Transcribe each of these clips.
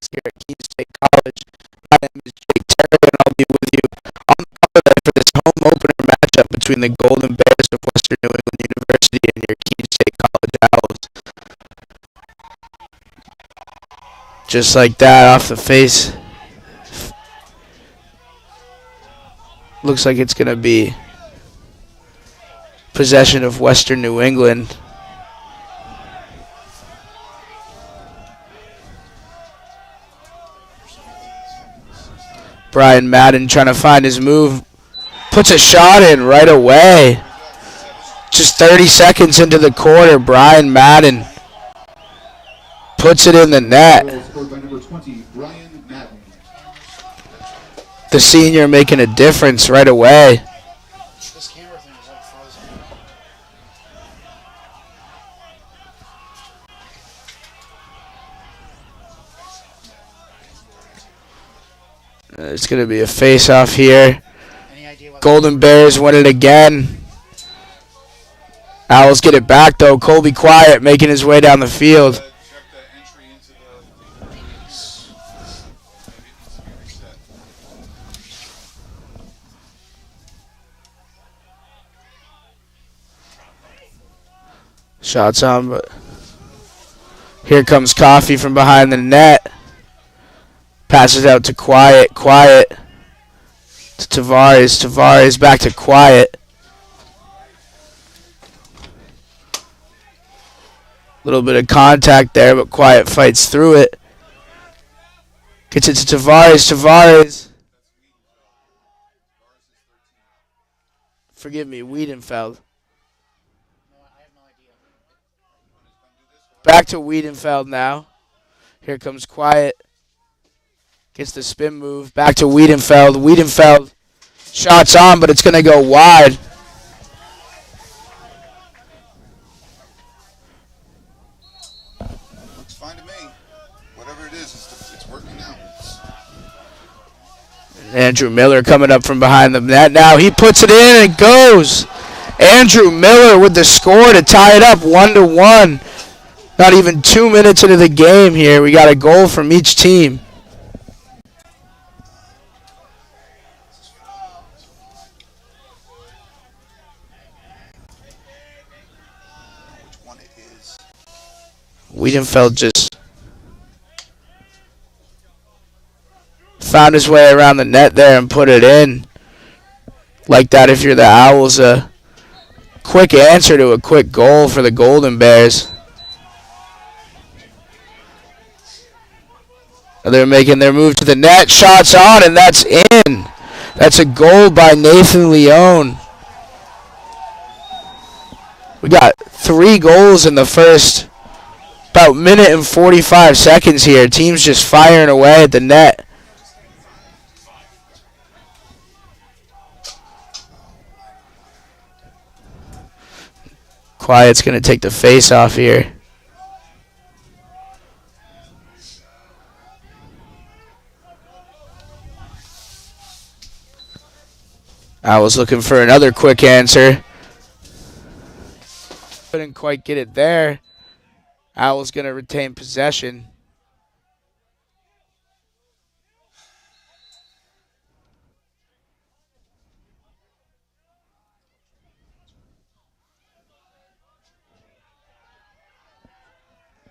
here at Keene State College. My name is Jake Terry, and I'll be with you on the color for this home opener matchup between the Golden Bears of Western New England University and your Keene State College Owls. Just like that, off the face. Looks like it's going to be possession of Western New England. Brian Madden trying to find his move. Puts a shot in right away. Just 30 seconds into the quarter, Brian Madden puts it in the net. The senior making a difference right away. It's going to be a face-off here. Golden Bears win it again. Owls get it back, though. Colby Quiet making his way down the field. Shots on, but here comes Coffee from behind the net. Passes out to Quiet. Quiet to Tavares. Tavares back to Quiet. Little bit of contact there, but Quiet fights through it. Gets it to Tavares. Tavares. Forgive me, Wiedenfeld. Back to Wiedenfeld now. Here comes Quiet. Gets the spin move. Back to Wiedenfeld. Wiedenfeld. Shots on, but it's going to go wide. Looks fine to me. Whatever it is, it's working out. Andrew Miller coming up from behind the net. Now he puts it in and it goes. Andrew Miller with the score to tie it up 1-1. Not even 2 minutes into the game here. We got a goal from each team. Which one it is? Wiedenfeld just found his way around the net there and put it in. Like that if you're the Owls. A quick answer to a quick goal for the Golden Bears. They're making their move to the net. Shots on, and that's in. That's a goal by Nathan Leone. We got 3 goals in the first about minute and 45 seconds here. Teams just firing away at the net. Quiet's going to take the face off here. I was looking for another quick answer. Couldn't quite get it there. Owl's going to retain possession.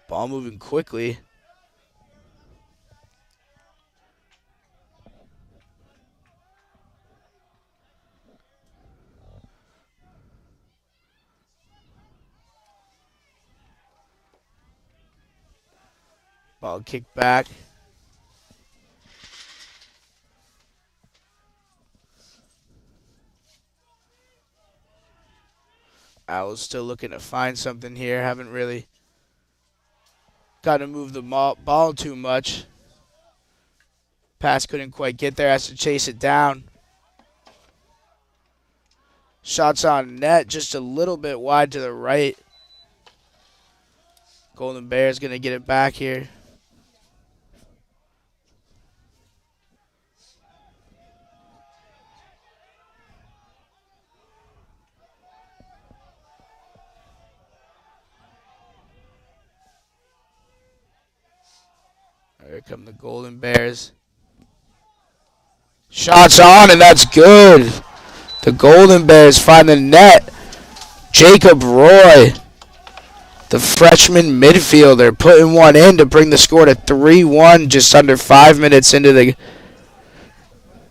Ball moving quickly. Ball kicked back. Owls still looking to find something here. Haven't really got to move the ball too much. Pass couldn't quite get there. Has to chase it down. Shots on net. Just a little bit wide to the right. Golden Bears going to get it back here. Here come the Golden Bears. Shots on, and that's good. The Golden Bears find the net. Jacob Roy, the freshman midfielder, putting one in to bring the score to 3-1 just under 5 minutes into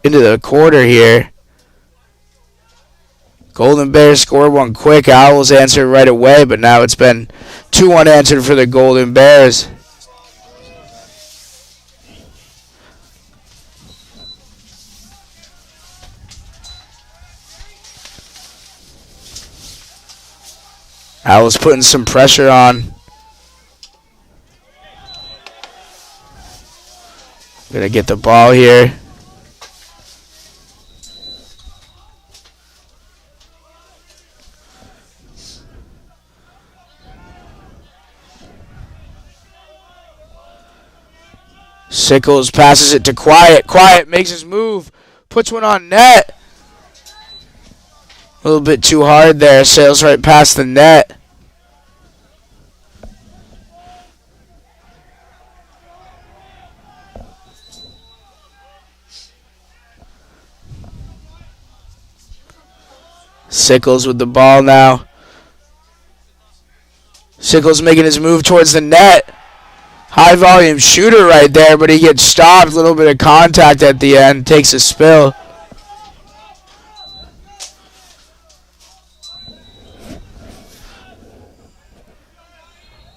the quarter here. Golden Bears score one quick. Owls answer right away, but now it's been 2-1 answered for the Golden Bears. Owls putting some pressure on. Gonna get the ball here. Sickles passes it to Quiet. Quiet makes his move. Puts one on net. A little bit too hard there. Sails right past the net. Sickles with the ball now. Sickles making his move towards the net. High volume shooter right there, but he gets stopped. A little bit of contact at the end. Takes a spill.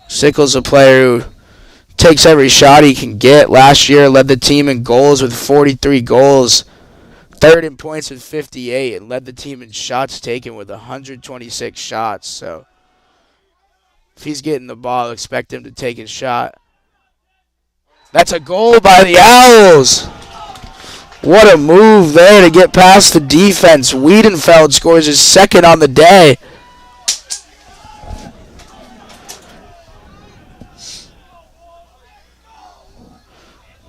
Sickles, a player who takes every shot he can get. Last year led the team in goals with 43 goals. Third in points with 58, and led the team in shots taken with 126 shots. So if he's getting the ball, expect him to take his shot. That's a goal by the Owls. What a move there to get past the defense. Wiedenfeld scores his second on the day.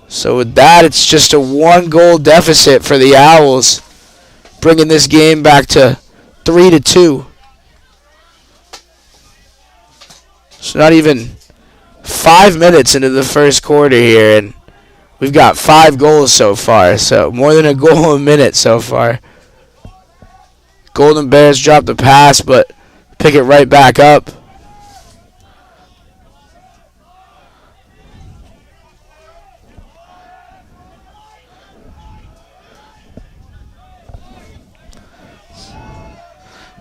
So with that, it's just a 1-goal deficit for the Owls, bringing this game back to 3-2. It's not even 5 minutes into the first quarter here, and we've got 5 goals so far, so more than a goal a minute so far. Golden Bears drop the pass, but pick it right back up.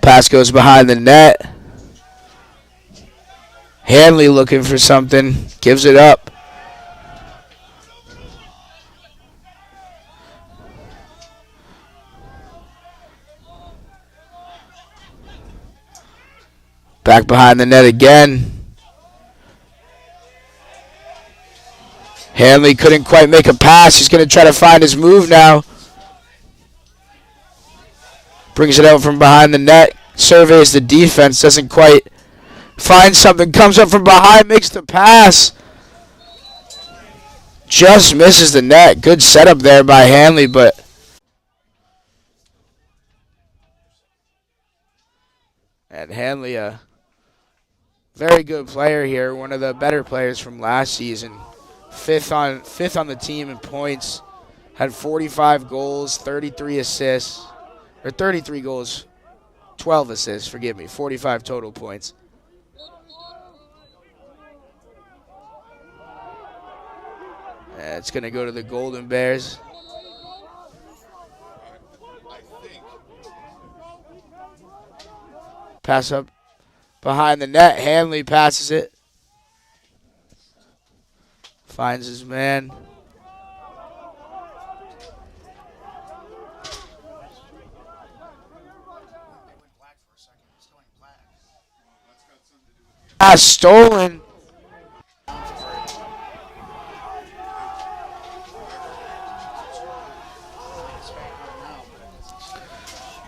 Pass goes behind the net. Hanley looking for something. Gives it up. Back behind the net again. Hanley couldn't quite make a pass. He's going to try to find his move now. Brings it out from behind the net. Surveys the defense. Doesn't quite find something. Comes up from behind. Makes the pass. Just misses the net. Good setup there by Hanley, but and Hanley, a very good player here. One of the better players from last season. Fifth on the team in points. Had 45 goals, 33 assists. Or 33 goals, 12 assists, forgive me, 45 total points. It's going to go to the Golden Bears. Pass up behind the net. Hanley passes it. Finds his man. Stolen.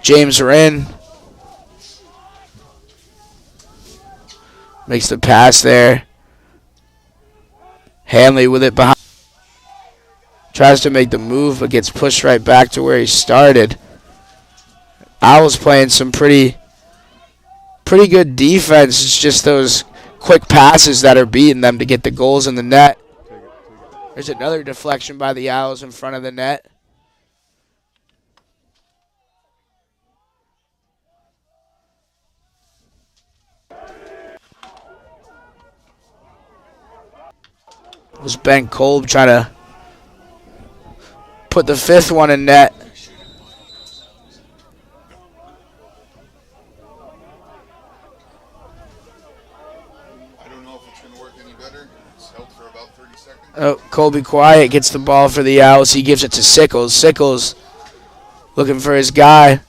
James Wren makes the pass there. Hanley with it behind. Tries to make the move, but gets pushed right back to where he started. Owls playing some pretty good defense. It's just those quick passes that are beating them to get the goals in the net. There's another deflection by the Owls in front of the net. It was Ben Kolb trying to put the fifth one in net. I don't know if it's going to work any better. It's held for about 30 seconds. Oh, Colby Quiet gets the ball for the Owls. He gives it to Sickles. Sickles looking for his guy.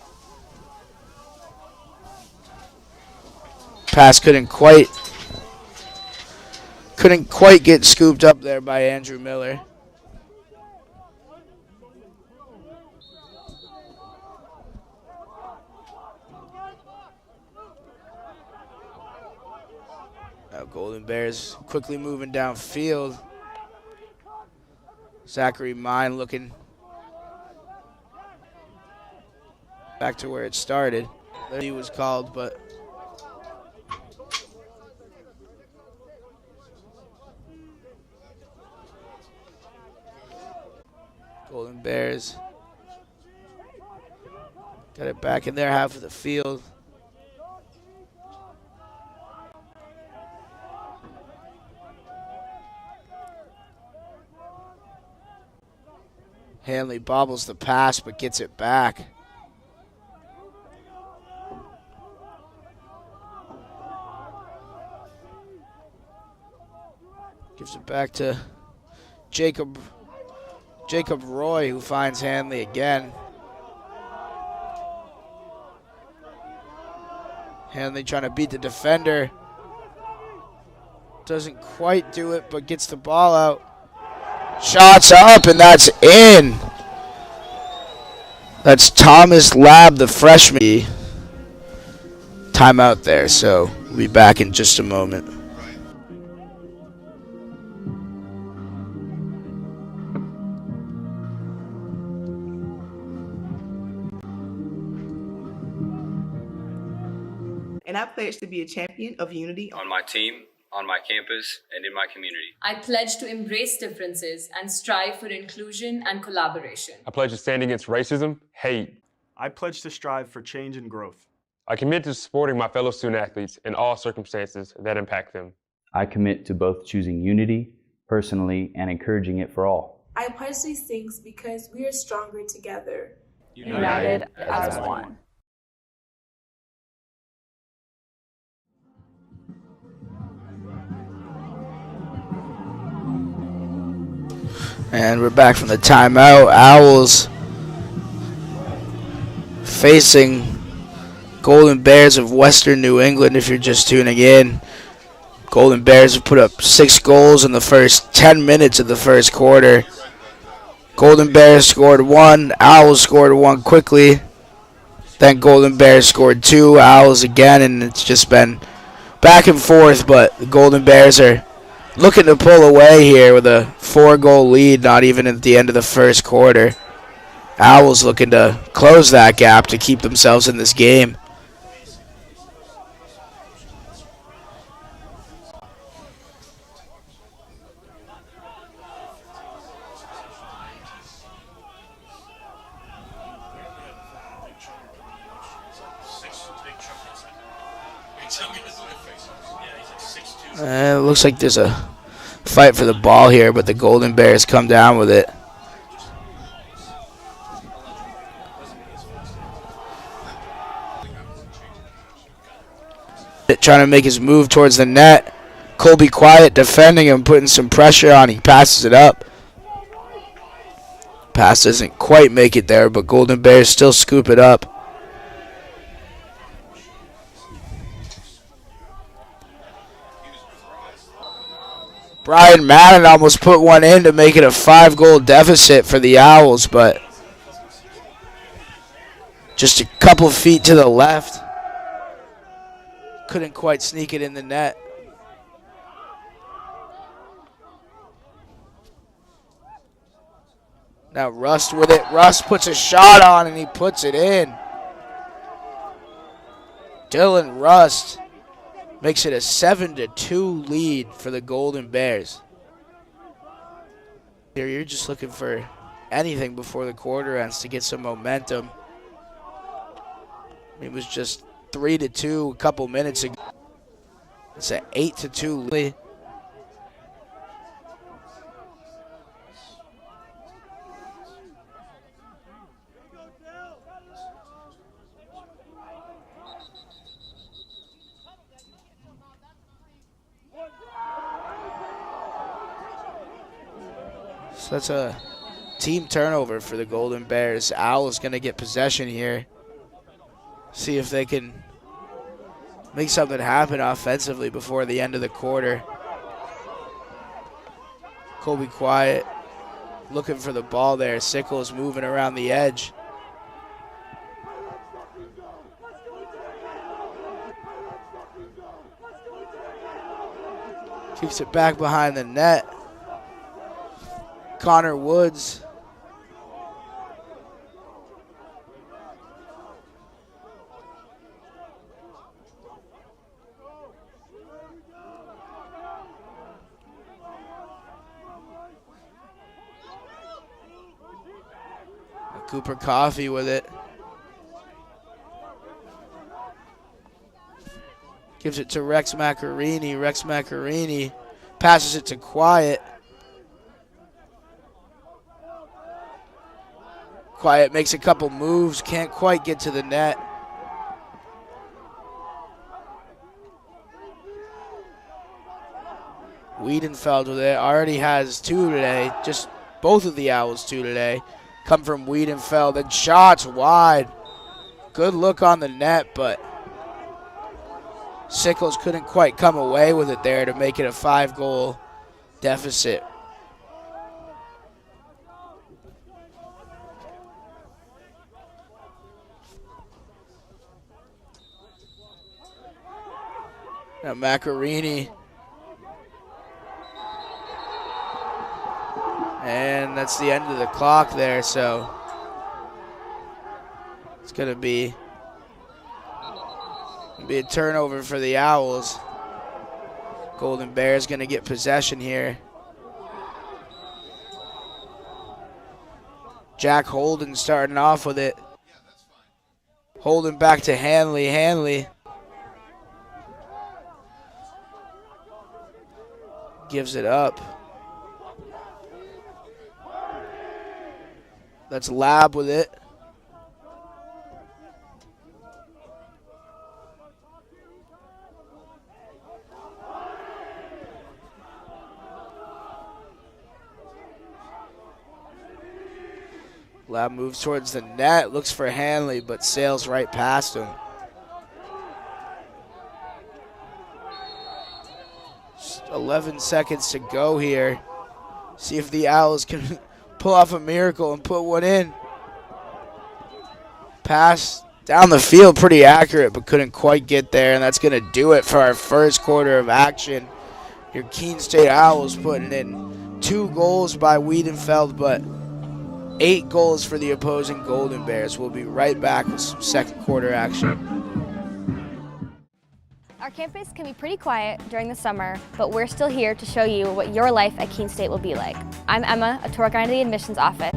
Pass couldn't quite get scooped up there by Andrew Miller. Now Golden Bears quickly moving downfield. Zachary Mine looking back to where it started. He was called, but Golden Bears got it back in their half of the field. Hanley bobbles the pass but gets it back. Gives it back to Jacob Roy, who finds Hanley again. Hanley trying to beat the defender. Doesn't quite do it, but gets the ball out. Shots up, and that's in. That's Thomas Lab, the freshman. Timeout there, so we'll be back in just a moment. And I pledge to be a champion of unity on my team, on my campus, and in my community. I pledge to embrace differences and strive for inclusion and collaboration. I pledge to stand against racism, hate. I pledge to strive for change and growth. I commit to supporting my fellow student athletes in all circumstances that impact them. I commit to both choosing unity personally and encouraging it for all. I pledge these things because we are stronger together. United as one. And we're back from the timeout. Owls facing Golden Bears of Western New England, if you're just tuning in. Golden Bears have put up 6 goals in the first 10 minutes of the first quarter. Golden Bears scored 1. Owls scored 1 quickly. Then Golden Bears scored 2. Owls again, and it's just been back and forth, but the Golden Bears are looking to pull away here with a 4-goal lead, not even at the end of the first quarter. Owls looking to close that gap to keep themselves in this game. It looks like there's a fight for the ball here, but the Golden Bears come down with it. Trying to make his move towards the net. Colby Quiet defending him, putting some pressure on. He passes it up. Pass doesn't quite make it there, but Golden Bears still scoop it up. Brian Madden almost put one in to make it a 5-goal deficit for the Owls, but just a couple feet to the left. Couldn't quite sneak it in the net. Now Rust with it. Rust puts a shot on and he puts it in. Dylan Rust makes it a 7-2 lead for the Golden Bears. Here, you're just looking for anything before the quarter ends to get some momentum. It was just 3-2 a couple minutes ago. It's an 8-2 lead. So that's a team turnover for the Golden Bears. Owls going to get possession here. See if they can make something happen offensively before the end of the quarter. Colby Quiet looking for the ball there. Sickles moving around the edge. Keeps it back behind the net. Connor Woods. Cooper Coffee with it. Gives it to Rex Macarini. Rex Macarini passes it to Quiet. Quiet makes a couple moves, can't quite get to the net. Wiedenfeld with it, already has 2 today. Just both of the Owls 2 today. Come from Wiedenfeld, and shots wide. Good look on the net, but Sickles couldn't quite come away with it there to make it a 5-goal deficit. Now Macarini. And that's the end of the clock there, so it's going to be a turnover for the Owls. Golden Bears going to get possession here. Jack Holden starting off with it. Holden back to Hanley. Hanley gives it up. That's Lab with it. Lab moves towards the net, looks for Hanley, but sails right past him. Just 11 seconds to go here. See if the Owls can pull off a miracle and put one in. Pass down the field, pretty accurate, but couldn't quite get there, and that's going to do it for our first quarter of action. Your Keene State Owls putting in 2 goals by Wiedenfeld, but 8 goals for the opposing Golden Bears. We'll be right back with some second quarter action. Our campus can be pretty quiet during the summer, but we're still here to show you what your life at Keene State will be like. I'm Emma, a tour guide in the admissions office.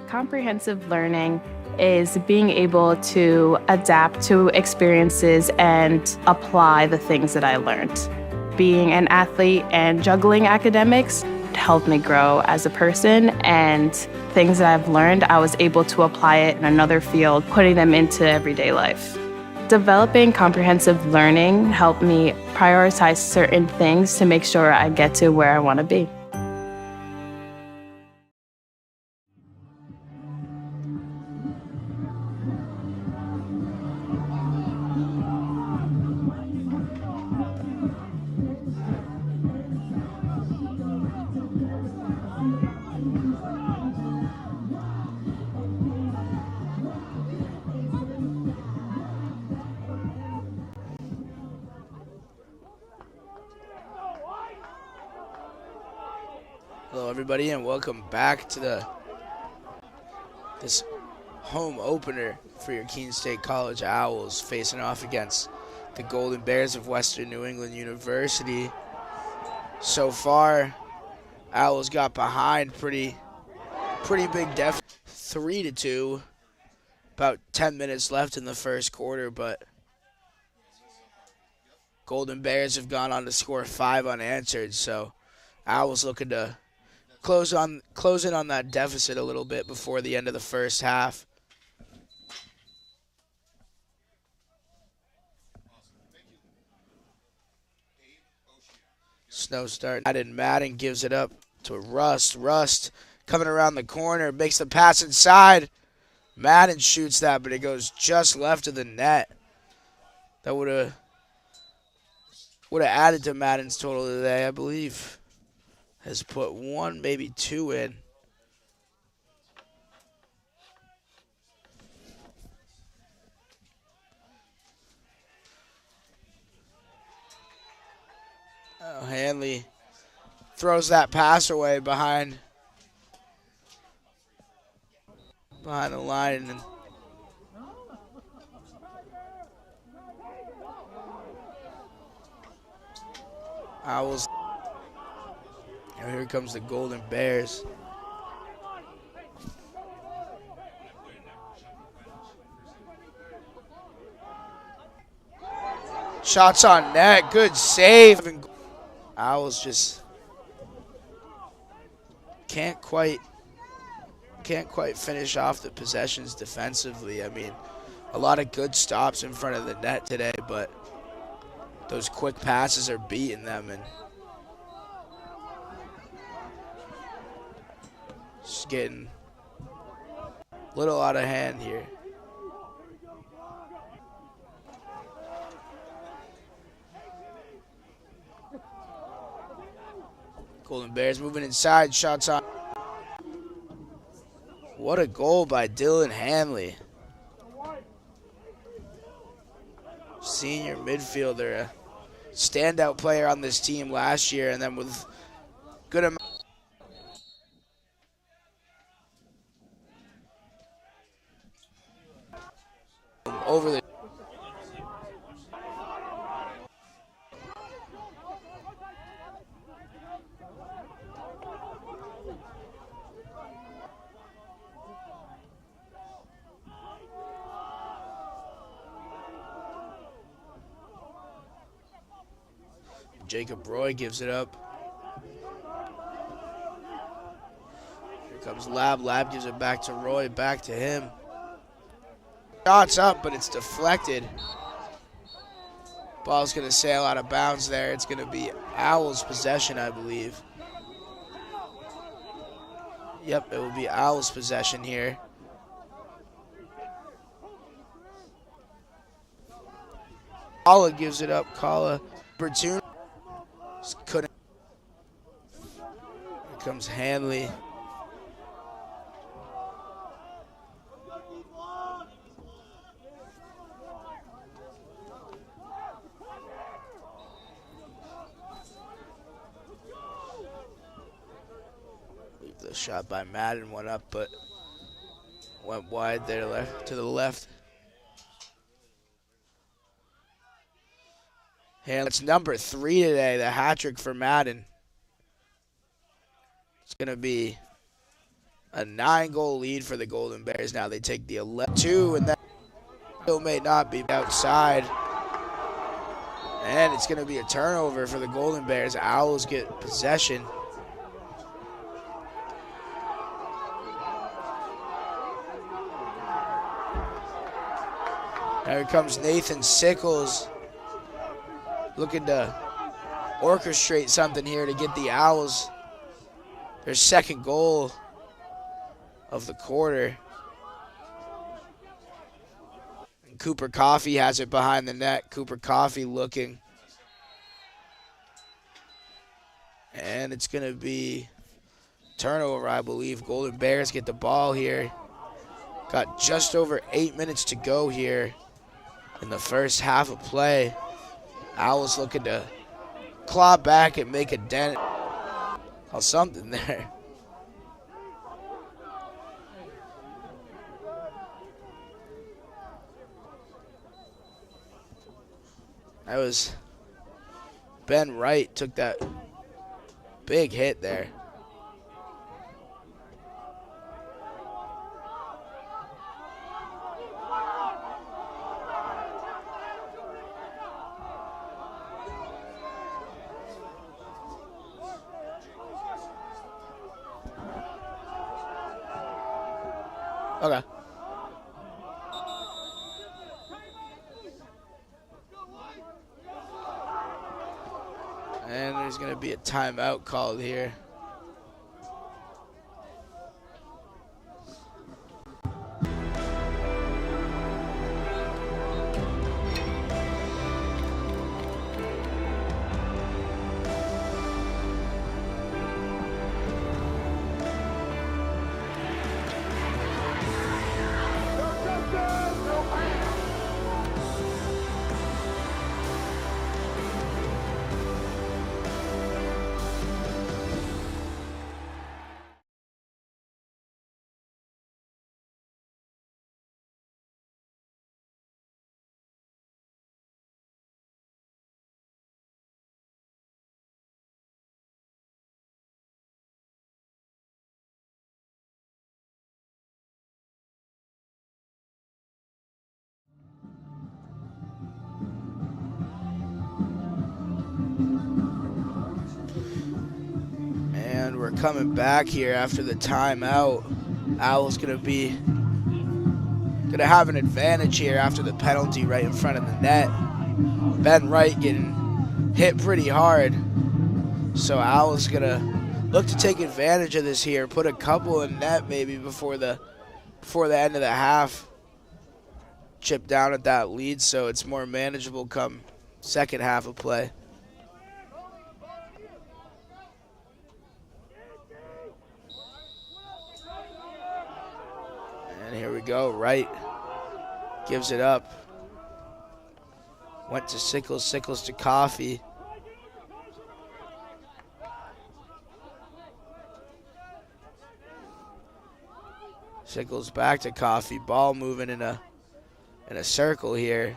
Comprehensive learning is being able to adapt to experiences and apply the things that I learned. Being an athlete and juggling academics helped me grow as a person, and things that I've learned, I was able to apply it in another field, putting them into everyday life. Developing comprehensive learning helped me prioritize certain things to make sure I get to where I want to be. everybody, and welcome back to this home opener for your Keene State College Owls, facing off against the Golden Bears of Western New England University. So far, Owls got behind pretty big deficit, 3-2. About 10 minutes left in the first quarter, but Golden Bears have gone on to score 5 unanswered. So Owls looking to close in on that deficit a little bit before the end of the first half. Snow start. Madden gives it up to Rust. Rust coming around the corner, makes the pass inside. Madden shoots that, but it goes just left of the net. That would have added to Madden's total today, I believe. Has put 1, maybe 2 in. Oh, Hanley throws that pass away behind the line, and Owls. And here comes the Golden Bears. Shots on net, good save. Owls just can't quite finish off the possessions defensively. I mean, a lot of good stops in front of the net today, but those quick passes are beating them, and just getting a little out of hand here. Golden Bears moving inside, shots on. What a goal by Dylan Hanley. Senior midfielder, a standout player on this team last year, and then with good amount. Over the Jacob Roy gives it up. Here comes Lab. Lab gives it back to Roy, back to him. Shots up, but it's deflected. Ball's going to sail out of bounds there. It's going to be Owls' possession, I believe. Yep, it will be Owls' possession here. Kala gives it up. Kala. Bertune. Couldn't. Here comes Hanley. The shot by Madden went up, but went wide there to the left. And it's number 3 today, the hat trick for Madden. It's going to be a 9-goal lead for the Golden Bears. Now they take the 11-2, and that still may not be outside. And it's going to be a turnover for the Golden Bears. Owls get possession. Now here comes Nathan Sickles, looking to orchestrate something here to get the Owls their second goal of the quarter. And Cooper Coffey has it behind the net. Cooper Coffey looking. And it's going to be turnover, I believe. Golden Bears get the ball here. Got just over 8 minutes to go here in the first half of play. Owls looking to claw back and make a dent. Oh, something there. That was Ben Wright took that big hit there. Okay. And there's going to be a timeout called here. And we're coming back here after the timeout. Owl's going to have an advantage here after the penalty right in front of the net. Ben Wright getting hit pretty hard. So Owl's going to look to take advantage of this here, put a couple in net maybe before the end of the half. Chip down at that lead so it's more manageable come second half of play. And here we go, Wright gives it up. Went to Sickles, Sickles to Coffee. Sickles back to Coffee. Ball moving in a circle here.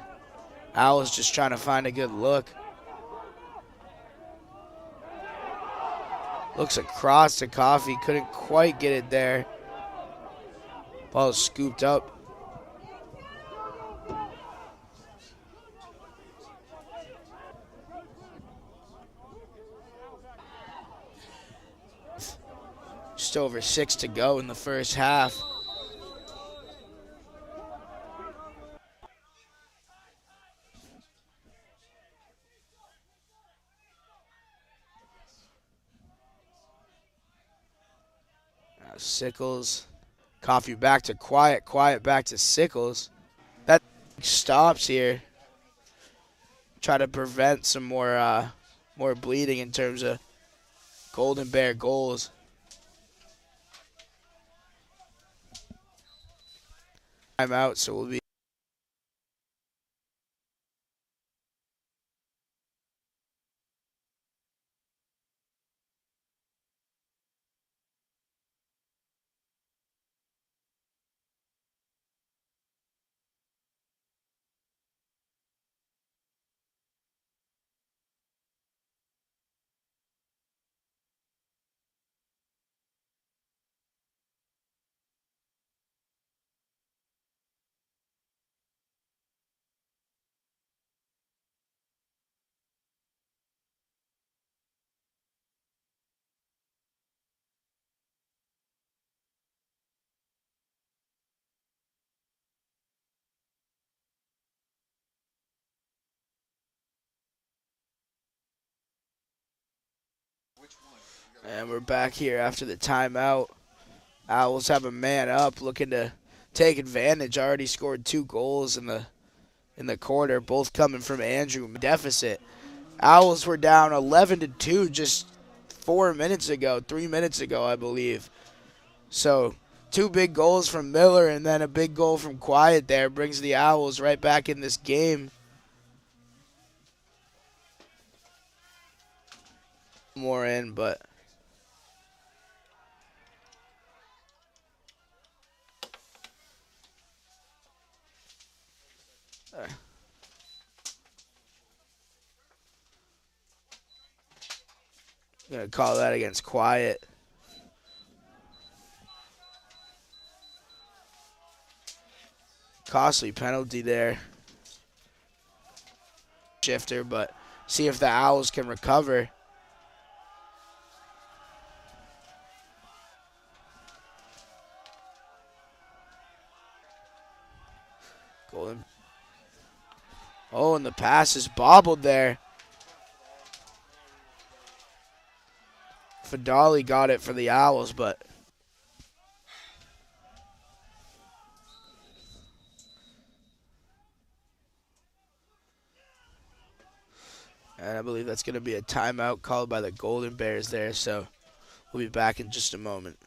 Owl's just trying to find a good look. Looks across to Coffee. Couldn't quite get it there. Ball scooped up. Just over 6 to go in the first half. Now Sickles. Coffee back to Quiet. Quiet back to Sickles. That stops here. Try to prevent some more bleeding in terms of Golden Bear goals. Timeout, so we'll be and we're back here after the timeout. Owls have a man up looking to take advantage. Already scored 2 goals in the quarter, both coming from Andrew. Deficit. Owls were down 11-2 just 3 minutes ago, I believe. So 2 big goals from Miller and then a big goal from Quiet there brings the Owls right back in this game. More in, but Gonna call that against Quiet. Costly penalty there. Shifter, but see if the Owls can recover. Golden. Oh, and the pass is bobbled there. Fadali got it for the Owls, but and I believe that's going to be a timeout called by the Golden Bears there, so we'll be back in just a moment.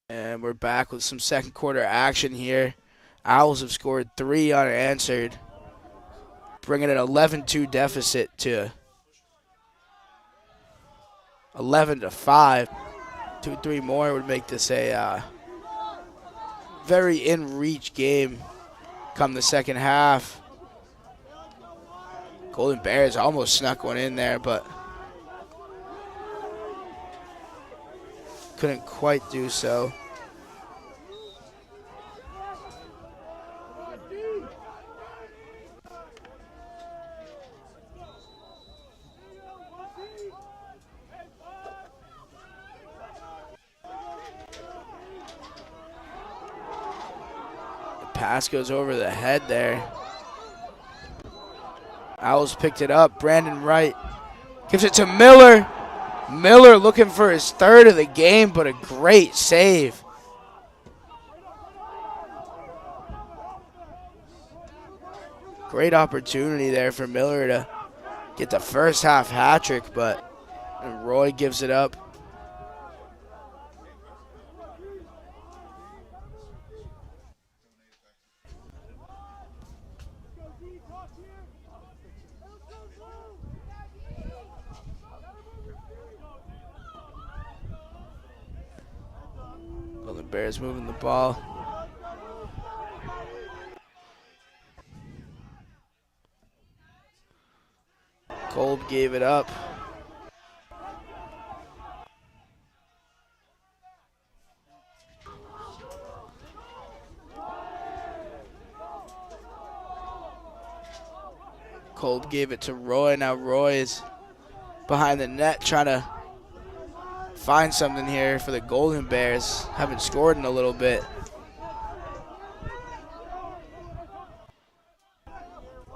And we're back with some second quarter action here. Owls have scored 3 unanswered, bringing an 11-2 deficit to 11-5. 2-3 more would make this a very in-reach game come the second half. Golden Bears almost snuck one in there, but couldn't quite do so. Pass goes over the head there. Owls picked it up. Brandon Wright gives it to Miller. Miller looking for his third of the game, but a great save. Great opportunity there for Miller to get the first half hat trick, but Roy gives it up. Golden Bears moving the ball. Kolb gave it up. Kolb gave it to Roy. Now Roy is behind the net trying to find something here for the Golden Bears. Haven't scored in a little bit.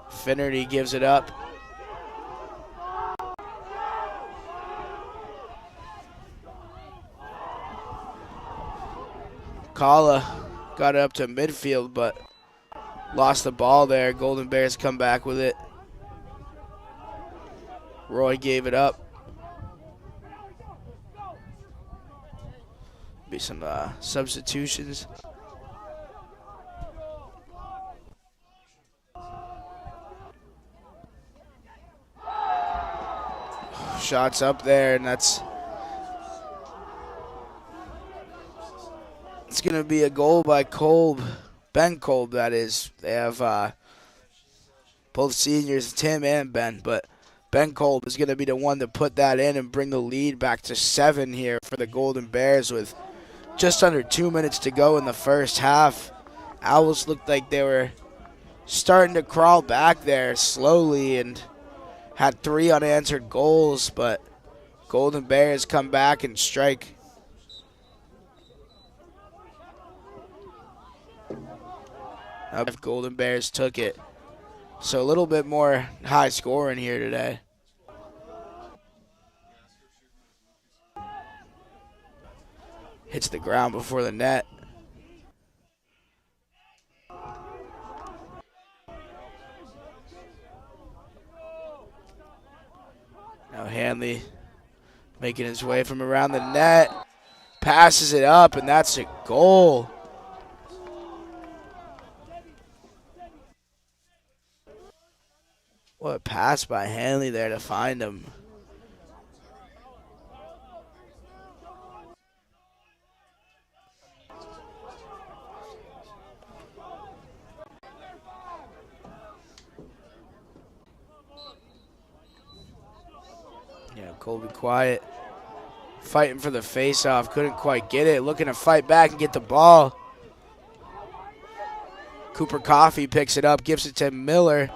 Finnerty gives it up. Kala got it up to midfield, but lost the ball there. Golden Bears come back with it. Roy gave it up. Be some substitutions. Shots up there, and it's going to be a goal by Kolb. Ben Kolb, that is. They have both seniors, Tim and Ben, but Ben Kolb is going to be the one to put that in and bring the lead back to 7 here for the Golden Bears with just under 2 minutes to go in the first half. Owls looked like they were starting to crawl back there slowly and had 3 unanswered goals, but Golden Bears come back and strike. If Golden Bears took it. So a little bit more high scoring here today. Hits the ground before the net. Now Hanley making his way from around the net. Passes it up, and that's a goal. What a pass by Hanley there to find him. Yeah, Colby quiet. Fighting for the face-off. Couldn't quite get it. Looking to fight back and get the ball. Cooper Coffey picks it up, gives it to Miller.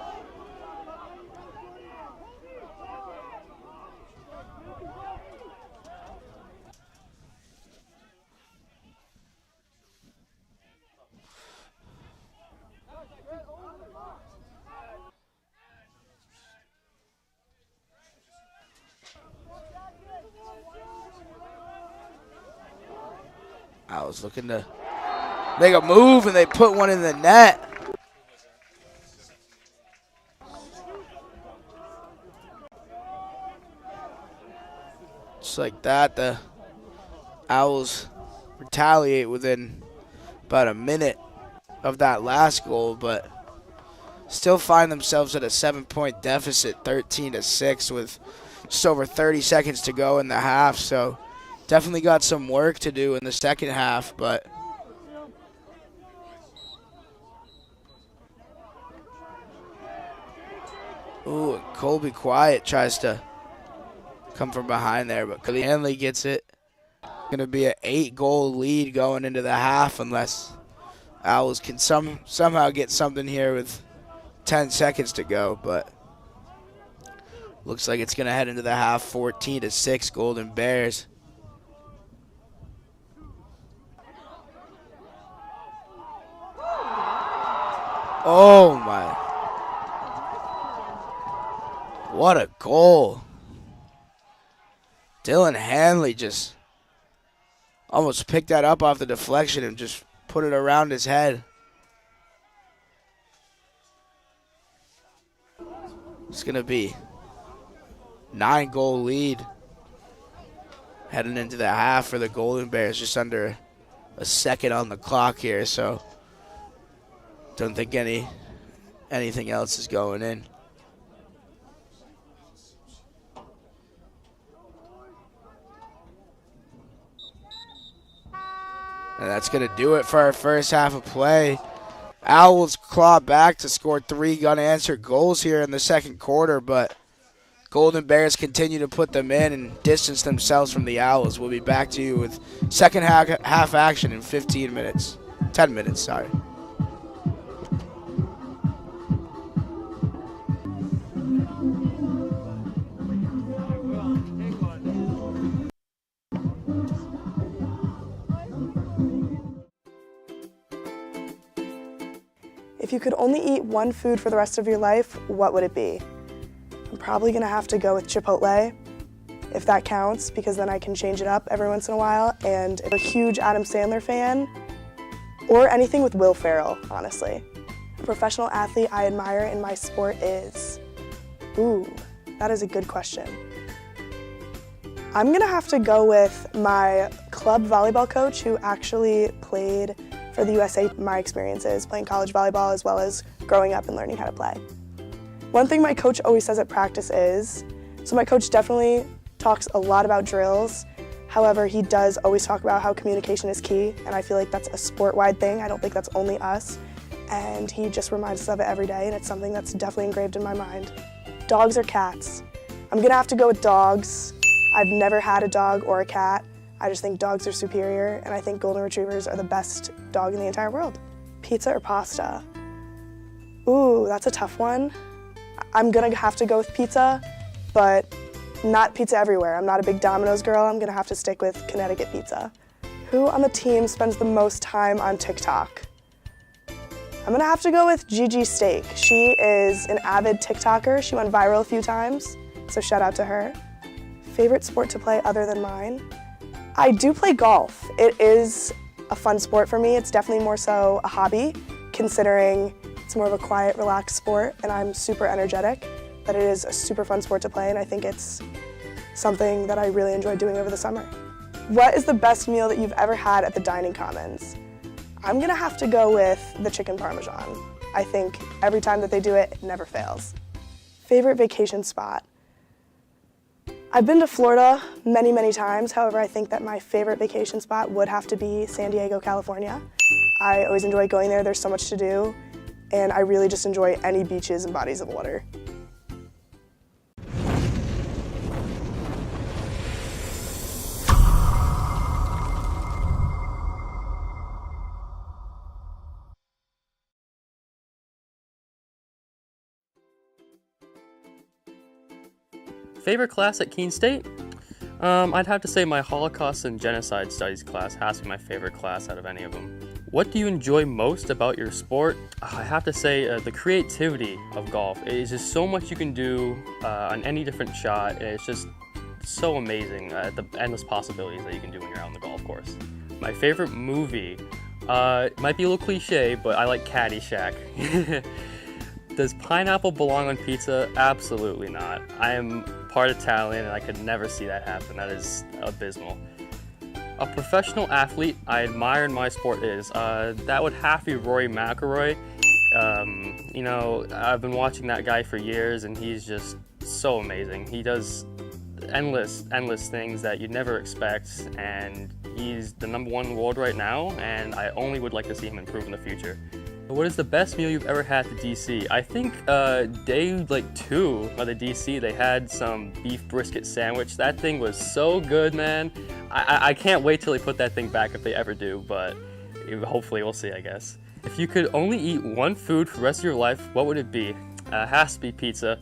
I was looking to make a move, and they put one in the net. Just like that, the Owls retaliate within about a minute of that last goal, but still find themselves at a 7-point deficit, 13-6, with just over 30 seconds to go in the half. So definitely got some work to do in the second half, but ooh, Colby Quiet tries to come from behind there, but Hanley gets it. Going to be an 8-goal lead going into the half unless Owls can somehow get something here with 10 seconds to go, but looks like it's going to head into the half 14-6 Golden Bears. Oh my. What a goal. Dylan Hanley just almost picked that up off the deflection and just put it around his head. It's going to be 9-goal lead heading into the half for the Golden Bears, just under a second on the clock here, so don't think anything else is going in. And that's going to do it for our first half of play. Owls claw back to score 3 unanswered goals here in the second quarter, but Golden Bears continue to put them in and distance themselves from the Owls. We'll be back to you with second half action in 10 minutes, sorry. If you could only eat one food for the rest of your life, what would it be? I'm probably gonna have to go with Chipotle, if that counts, because then I can change it up every once in a while. And I'm a huge Adam Sandler fan, or anything with Will Ferrell, honestly. A professional athlete I admire in my sport is, ooh, that is a good question. I'm gonna have to go with my club volleyball coach who actually played for the USA. My experiences playing college volleyball as well as growing up and learning how to play. One thing my coach always says at practice is, so my coach definitely talks a lot about drills, however he does always talk about how communication is key, and I feel like that's a sport-wide thing. I don't think that's only us, and he just reminds us of it every day, and it's something that's definitely engraved in my mind. Dogs or cats? I'm gonna have to go with dogs. I've never had a dog or a cat. I just think dogs are superior, and I think golden retrievers are the best dog in the entire world. Pizza or pasta? Ooh, that's a tough one. I'm gonna have to go with pizza, but not pizza everywhere. I'm not a big Domino's girl. I'm gonna have to stick with Connecticut pizza. Who on the team spends the most time on TikTok? I'm gonna have to go with Gigi Steak. She is an avid TikToker. She went viral a few times, so shout out to her. Favorite sport to play other than mine? I do play golf. It is a fun sport for me. It's definitely more so a hobby, considering it's more of a quiet, relaxed sport, and I'm super energetic. But it is a super fun sport to play, and I think it's something that I really enjoyed doing over the summer. What is the best meal that you've ever had at the Dining Commons? I'm gonna have to go with the chicken parmesan. I think every time that they do it, it never fails. Favorite vacation spot? I've been to Florida many, many times. However, I think that my favorite vacation spot would have to be San Diego, California. I always enjoy going there. There's so much to do, and I really just enjoy any beaches and bodies of water. Favorite class at Keene State? I'd have to say my Holocaust and Genocide Studies class has to be my favorite class out of any of them. What do you enjoy most about your sport? I have to say the creativity of golf. It is just so much you can do on any different shot. And it's just so amazing, the endless possibilities that you can do when you're out on the golf course. My favorite movie might be a little cliche, but I like Caddyshack. Does pineapple belong on pizza? Absolutely not. I am part Italian and I could never see that happen. That is abysmal. A professional athlete I admire in my sport is, that would have to be Rory McIlroy. You know, I've been watching that guy for years and he's just so amazing. He does endless things that you'd never expect, and he's the #1 in the world right now, and I only would like to see him improve in the future. What is the best meal you've ever had at the DC? I think day 2 of the DC, they had some beef brisket sandwich. That thing was so good, man. I can't wait till they put that thing back if they ever do, but hopefully we'll see, I guess. If you could only eat one food for the rest of your life, what would it be? It has to be pizza.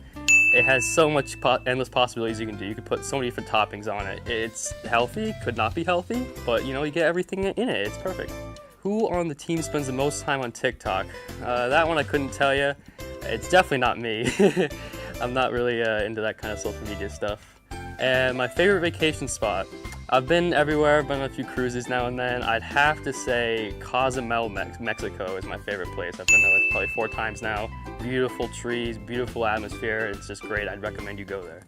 It has so much endless possibilities you can do. You could put so many different toppings on it. It's healthy, could not be healthy, but you know, you get everything in it. It's perfect. Who on the team spends the most time on TikTok? That one I couldn't tell you. It's definitely not me. I'm not really into that kind of social media stuff. And my favorite vacation spot. I've been everywhere. I've been on a few cruises now and then. I'd have to say Cozumel, Mexico is my favorite place. I've been there like probably 4 times now. Beautiful trees, beautiful atmosphere. It's just great. I'd recommend you go there.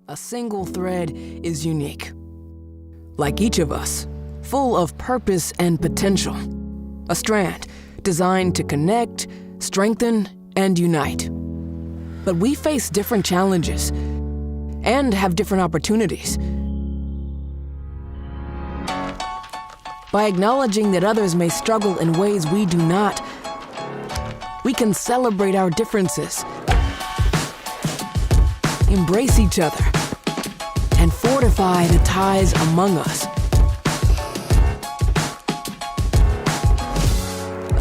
A single thread is unique. Like each of us, full of purpose and potential. A strand designed to connect, strengthen, and unite. But we face different challenges and have different opportunities. By acknowledging that others may struggle in ways we do not, we can celebrate our differences, embrace each other, and fortify the ties among us.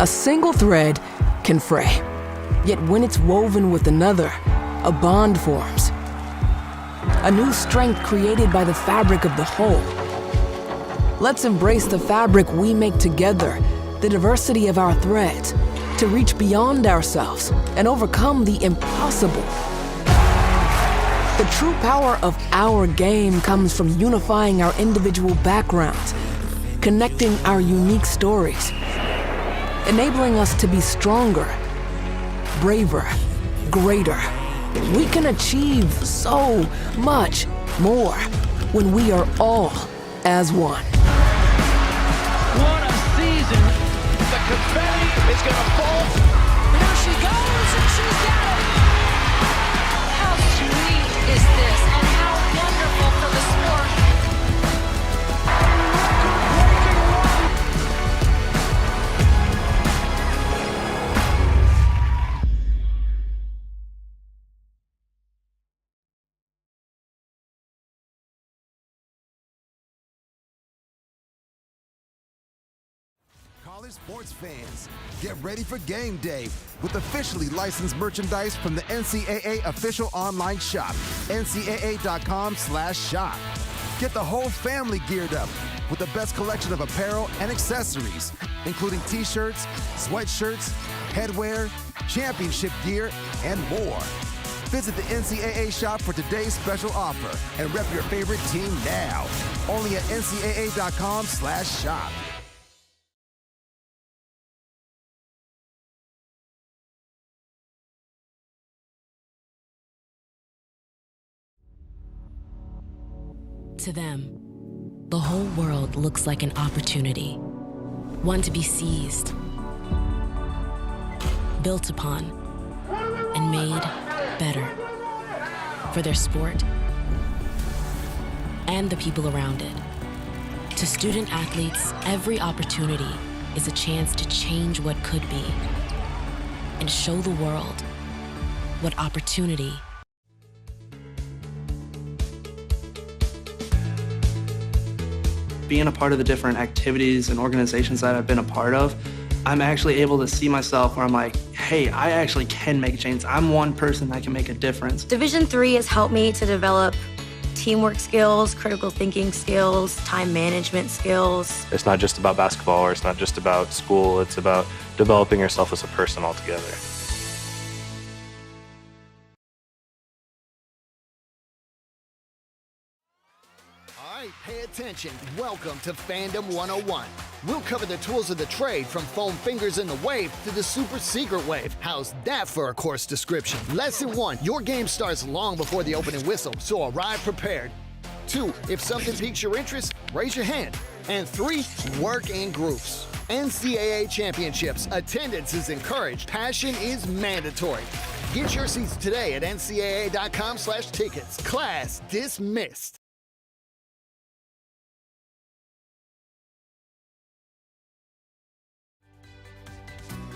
A single thread can fray, yet when it's woven with another, a bond forms. A new strength created by the fabric of the whole. Let's embrace the fabric we make together, the diversity of our threads, to reach beyond ourselves and overcome the impossible. The true power of our game comes from unifying our individual backgrounds, connecting our unique stories, enabling us to be stronger, braver, greater. We can achieve so much more when we are all as one. What a season! The confetti is gonna fall. There she goes, and she's got it! How sweet is this, and how wonderful for the sport. College sports fans, get ready for game day with officially licensed merchandise from the NCAA official online shop, ncaa.com/shop. Get the whole family geared up with the best collection of apparel and accessories, including t-shirts, sweatshirts, headwear, championship gear, and more. Visit the NCAA shop for today's special offer and rep your favorite team now. Only at ncaa.com/shop. To them, the whole world looks like an opportunity, one to be seized, built upon, and made better for their sport and the people around it. To student athletes, every opportunity is a chance to change what could be and show the world what opportunity being a part of the different activities and organizations that I've been a part of, I'm actually able to see myself where I'm like, hey, I actually can make a change. I'm one person that can make a difference. Division III has helped me to develop teamwork skills, critical thinking skills, time management skills. It's not just about basketball, or it's not just about school, it's about developing yourself as a person altogether. Pay attention. Welcome to Fandom 101. We'll cover the tools of the trade from foam fingers in the wave to the super secret wave. How's that for a course description? Lesson 1, your game starts long before the opening whistle, so arrive prepared. 2, if something piques your interest, raise your hand. And 3, work in groups. NCAA championships. Attendance is encouraged. Passion is mandatory. Get your seats today at ncaa.com/tickets. Class dismissed.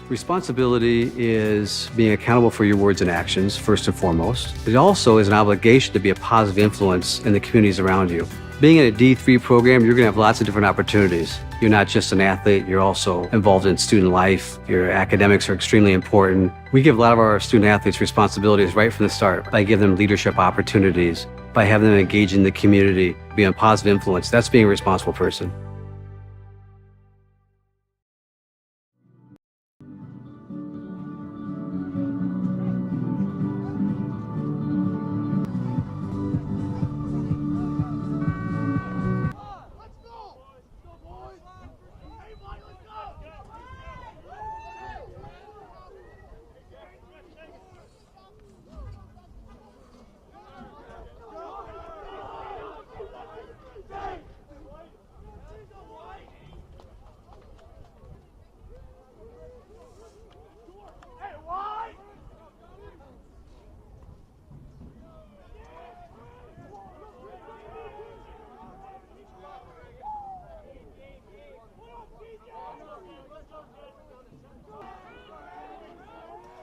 Responsibility is being accountable for your words and actions, first and foremost. It also is an obligation to be a positive influence in the communities around you. Being in a D3 program, you're going to have lots of different opportunities. You're not just an athlete, you're also involved in student life. Your academics are extremely important. We give a lot of our student athletes responsibilities right from the start by giving them leadership opportunities, by having them engage in the community, be a positive influence. That's being a responsible person.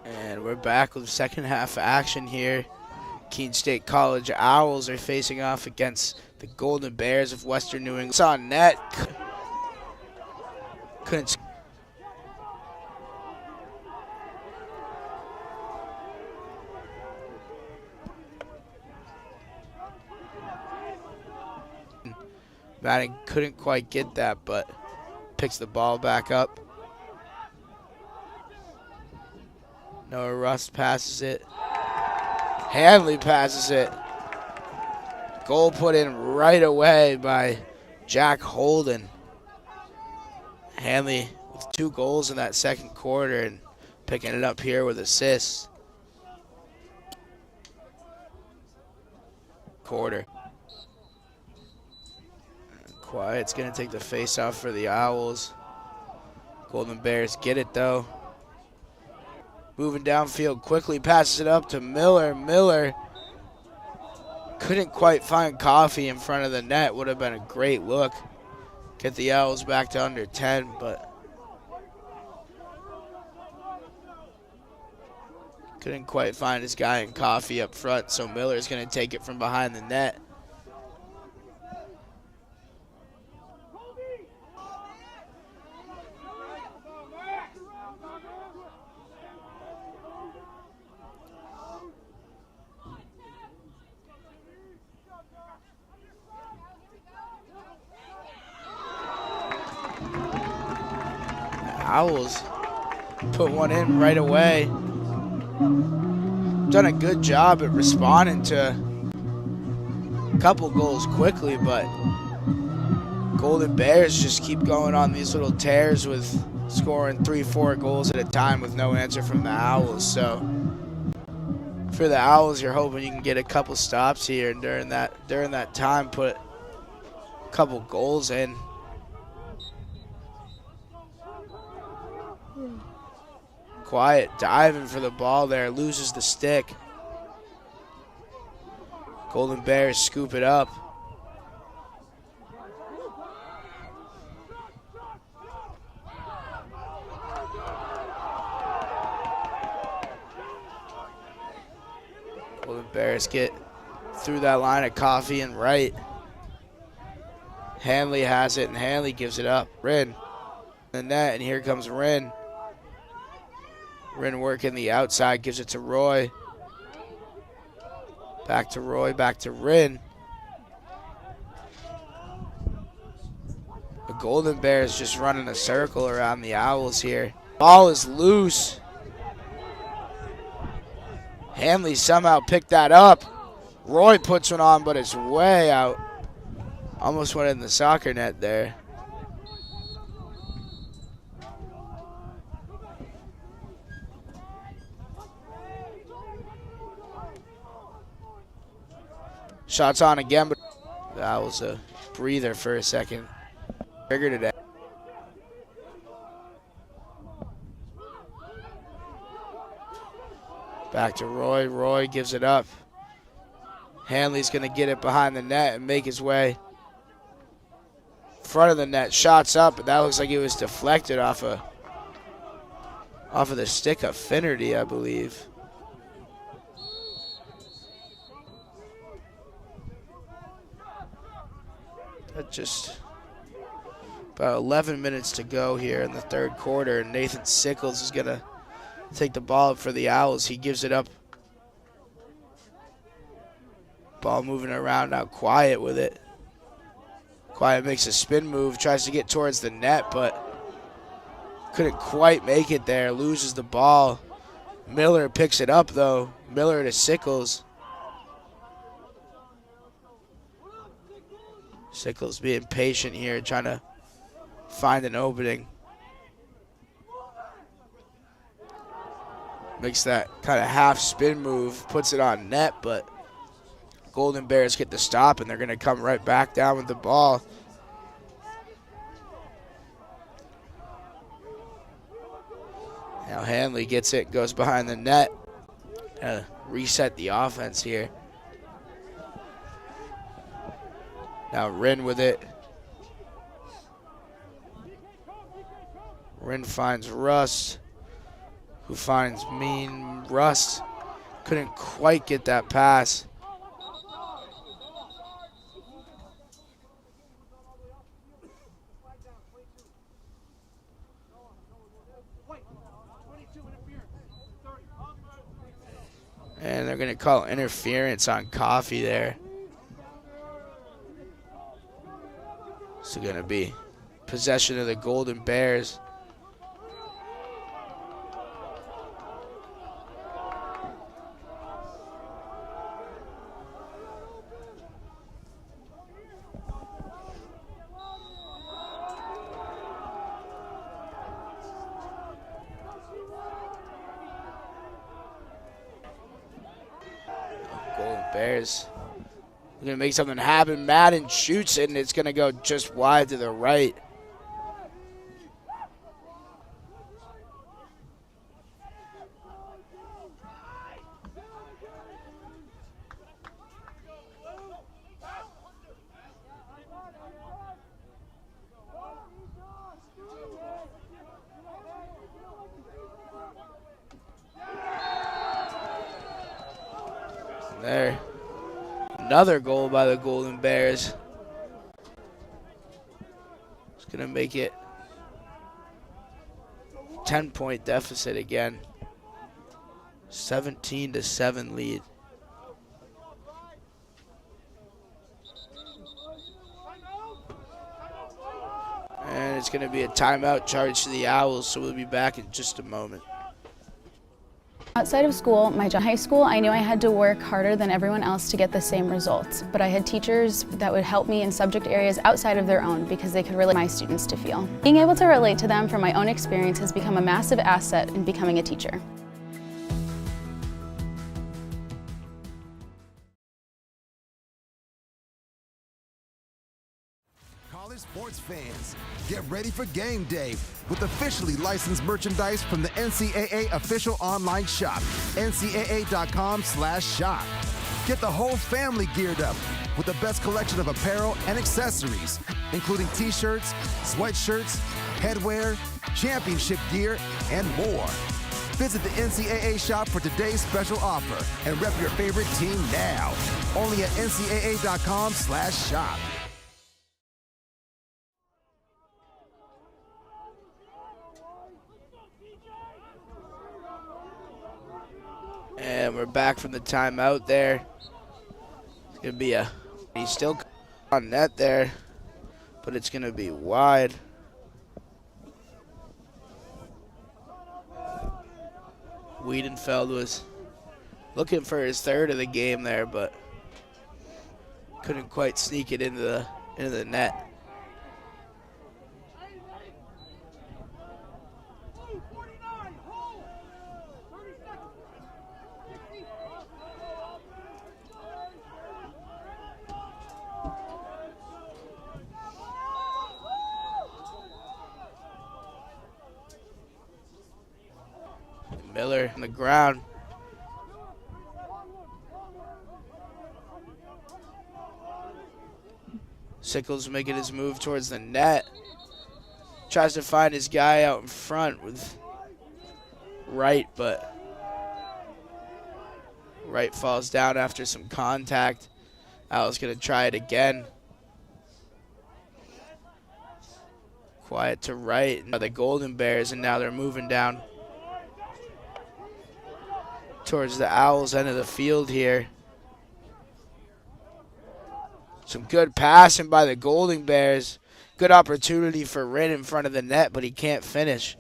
And we're back with second half action here. Keene State College Owls are facing off against the Golden Bears of Western New England. It's on net. Couldn't. Manning couldn't quite get that, but picks the ball back up. Noah Rust passes it. Hanley passes it. Goal put in right away by Jack Holden. Hanley with 2 goals in that second quarter and picking it up here with assists. Quarter. Quiet's going to take the face-off for the Owls. Golden Bears get it, though. Moving downfield quickly, passes it up to Miller. Miller couldn't quite find Coffee in front of the net. Would have been a great look. Get the Owls back to under 10, but couldn't quite find his guy in Coffee up front, so Miller's going to take it from behind the net. Owls put one in right away. Done a good job at responding to a couple goals quickly, but Golden Bears just keep going on these little tears with scoring 3-4 goals at a time with no answer from the Owls. So for the Owls, you're hoping you can get a couple stops here, and during that time put a couple goals in. Quiet diving for the ball there, loses the stick. Golden Bears scoop it up. Golden Bears get through that line of Coffee and Wright. Hanley has it, and Hanley gives it up. Wren in the net, and here comes Wren. Wren working the outside, gives it to Roy. Back to Roy, back to Wren. The Golden Bears just running a circle around the Owls here. Ball is loose. Hanley somehow picked that up. Roy puts one on, but it's way out. Almost went in the soccer net there. Shots on again, but that was a breather for a second. Triggered it. Back to Roy. Roy gives it up. Hanley's going to get it behind the net and make his way. Front of the net. Shots up, but that looks like it was deflected off of the stick of Finnerty, I believe. Just about 11 minutes to go here in the third quarter, and Nathan Sickles is going to take the ball up for the Owls. He gives it up. Ball moving around now. Quiet with it. Quiet makes a spin move, tries to get towards the net, but couldn't quite make it there. Loses the ball. Miller picks it up, though. Miller to Sickles. Sickles being patient here, trying to find an opening. Makes that kind of half spin move, puts it on net, but Golden Bears get the stop, and they're going to come right back down with the ball. Now Hanley gets it, goes behind the net. Reset the offense here. Now Wren with it. Wren finds Rust, who finds Rust. Couldn't quite get that pass. And they're going to call interference on Coffee there. It's going to be possession of the Golden Bears. Golden Bears. We're going to make something happen. Madden shoots it, and it's going to go just wide to the right. There. Another goal by the Golden Bears. It's going to make it 10-point deficit again. 17-7 lead. And it's going to be a timeout charge to the Owls, so we'll be back in just a moment. Outside of school, my job in high school, I knew I had to work harder than everyone else to get the same results. But I had teachers that would help me in subject areas outside of their own because they could relate my students to feel. Being able to relate to them from my own experience has become a massive asset in becoming a teacher. College sports fans, get ready for game day with officially licensed merchandise from the NCAA official online shop, ncaa.com/shop. Get the whole family geared up with the best collection of apparel and accessories, including t-shirts, sweatshirts, headwear, championship gear, and more. Visit the NCAA shop for today's special offer and rep your favorite team now. Only at ncaa.com/shop. And we're back from the timeout there. It's going to be he's still on net there, but it's going to be wide. Wiedenfeld was looking for his third of the game there, but couldn't quite sneak it into the net. Miller on the ground. Sickles making his move towards the net. Tries to find his guy out in front with Wright, but Wright falls down after some contact. Al's going to try it again. Quiet to Wright. Now the Golden Bears, and now they're moving down towards the Owls' end of the field here. Some good passing by the Golden Bears. Good opportunity for Rin in front of the net, but he can't finish.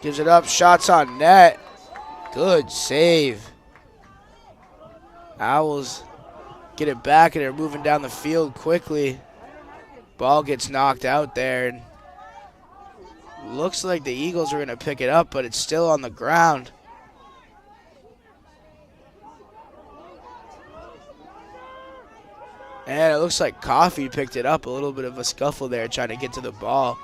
Gives it up, shots on net. Good save. Owls get it back, and they're moving down the field quickly. Ball gets knocked out there, and looks like the Eagles are going to pick it up, but it's still on the ground. And it looks like Coffee picked it up. A little bit of a scuffle there trying to get to the ball.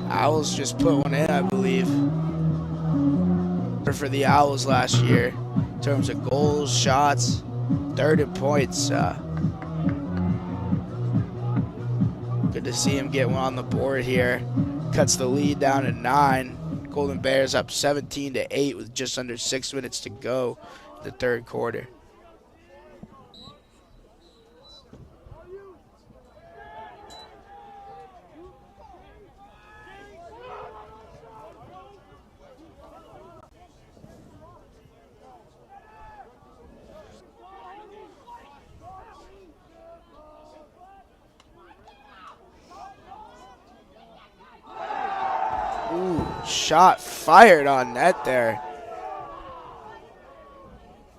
Owls just put one in, I believe, for the Owls last year in terms of goals, shots, third in points. Good to see him get one on the board here. Cuts the lead down to 9. Golden Bears up 17-8 with just under 6 minutes to go in the third quarter. Shot fired on net there.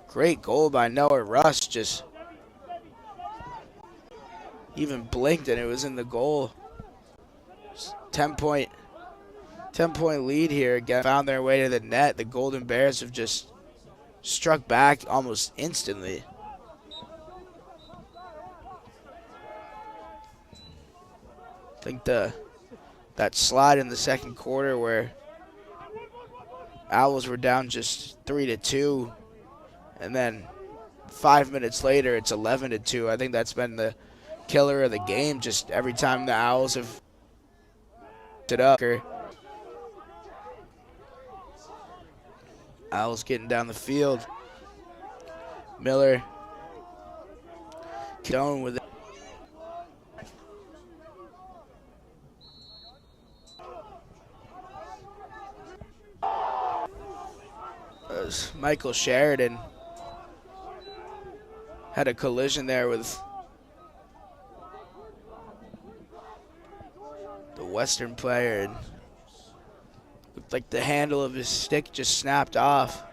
Great goal by Noah Russ. Just even blinked and it was in the goal. 10-point lead here. Again, found their way to the net. The Golden Bears have just struck back almost instantly. I think that slide in the second quarter where Owls were down just 3-2, and then 5 minutes later it's 11-2. I think that's been the killer of the game just every time the Owls have it up. Owls getting down the field. Miller going with it. Michael Sheridan had a collision there with the Western player, and looked like the handle of his stick just snapped off.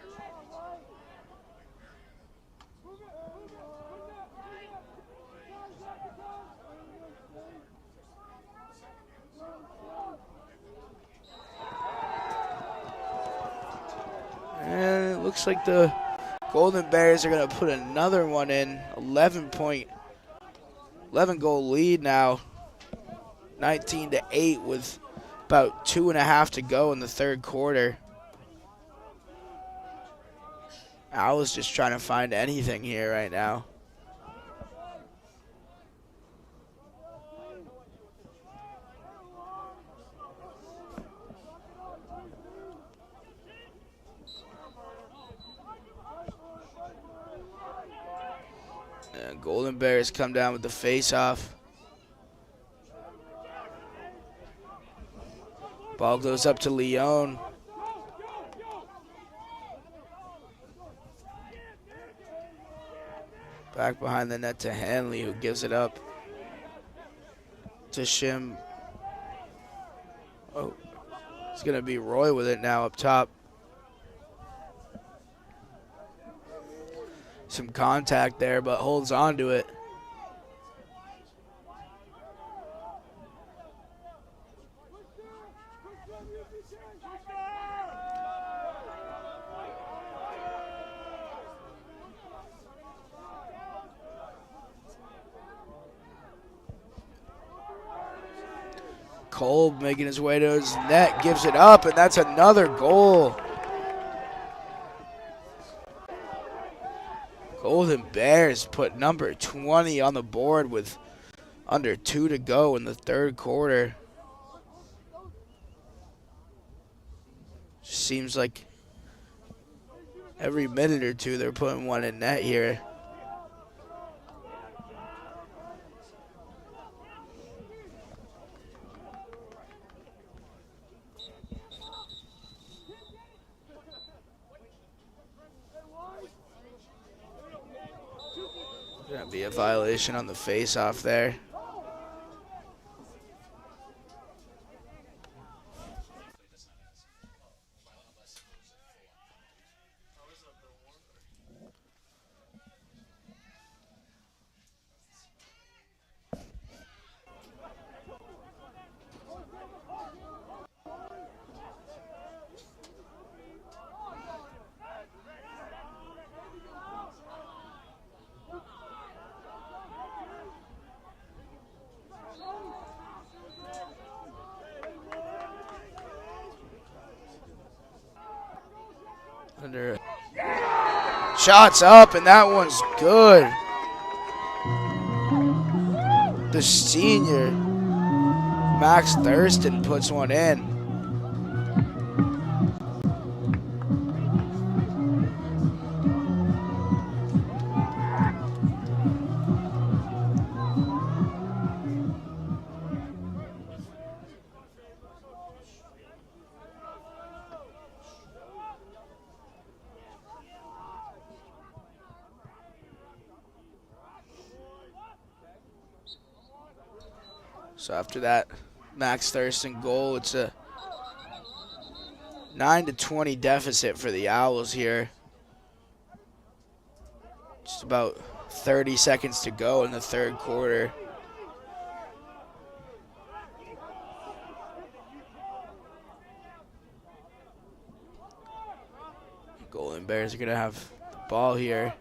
And it looks like the Golden Bears are going to put another one in. 11 goal lead now. 19-8 with about 2.5 to go in the third quarter. Owls just trying to find anything here right now. And Golden Bears come down with the face-off. Ball goes up to Leon. Back behind the net to Hanley, who gives it up to Shim. Oh, it's going to be Roy with it now up top. Some contact there, but holds on to it. Kolb making his way to his net, gives it up, and that's another goal. Golden Bears put number 20 on the board with under 2 to go in the third quarter. Seems like every minute or two they're putting one in net here. Gonna be a violation on the face-off there. Under shots up, and that one's good. The senior Max Thurston puts one in. So after that Max Thurston goal, it's a 9-20 deficit for the Owls here. Just about 30 seconds to go in the third quarter. Golden Bears are going to have the ball here.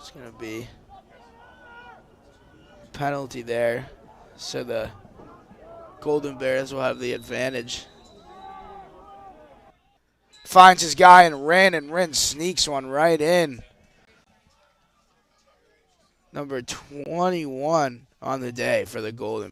It's going to be penalty there. So the Golden Bears will have the advantage. Finds his guy and Rin sneaks one right in. Number 21 on the day for the Golden.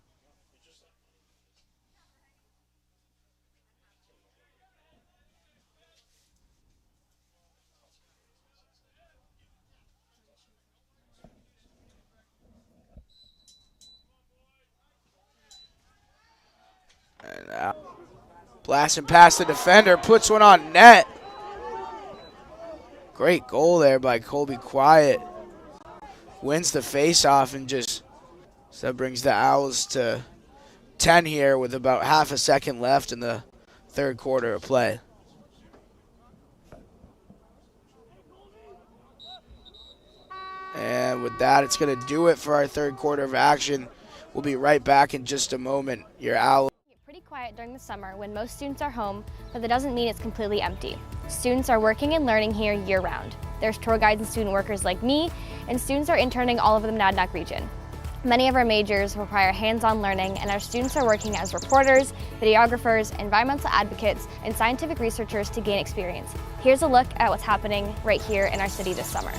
And out. Blasting past the defender, puts one on net. Great goal there by Colby Quiet. Wins the face-off and just, so that brings the Owls to 10 here with about half a second left in the third quarter of play. And with that, it's going to do it for our third quarter of action. We'll be right back in just a moment. Your Owls. Pretty quiet during the summer when most students are home, but that doesn't mean it's completely empty. Students are working and learning here year-round. There's tour guides and student workers like me, and students are interning all over the Monadnock region. Many of our majors require hands-on learning, and our students are working as reporters, videographers, environmental advocates, and scientific researchers to gain experience. Here's a look at what's happening right here in our city this summer.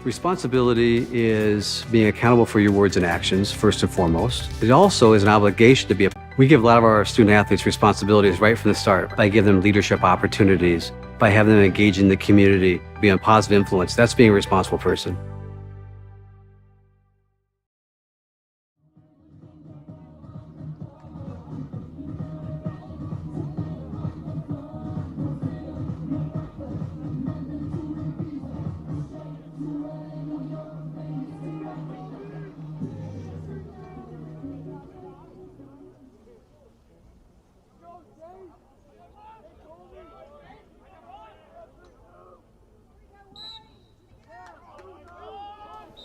Responsibility is being accountable for your words and actions, first and foremost. It also is an obligation to be we give a lot of our student athletes responsibilities right from the start by giving them leadership opportunities, by having them engage in the community, be a positive influence. That's being a responsible person.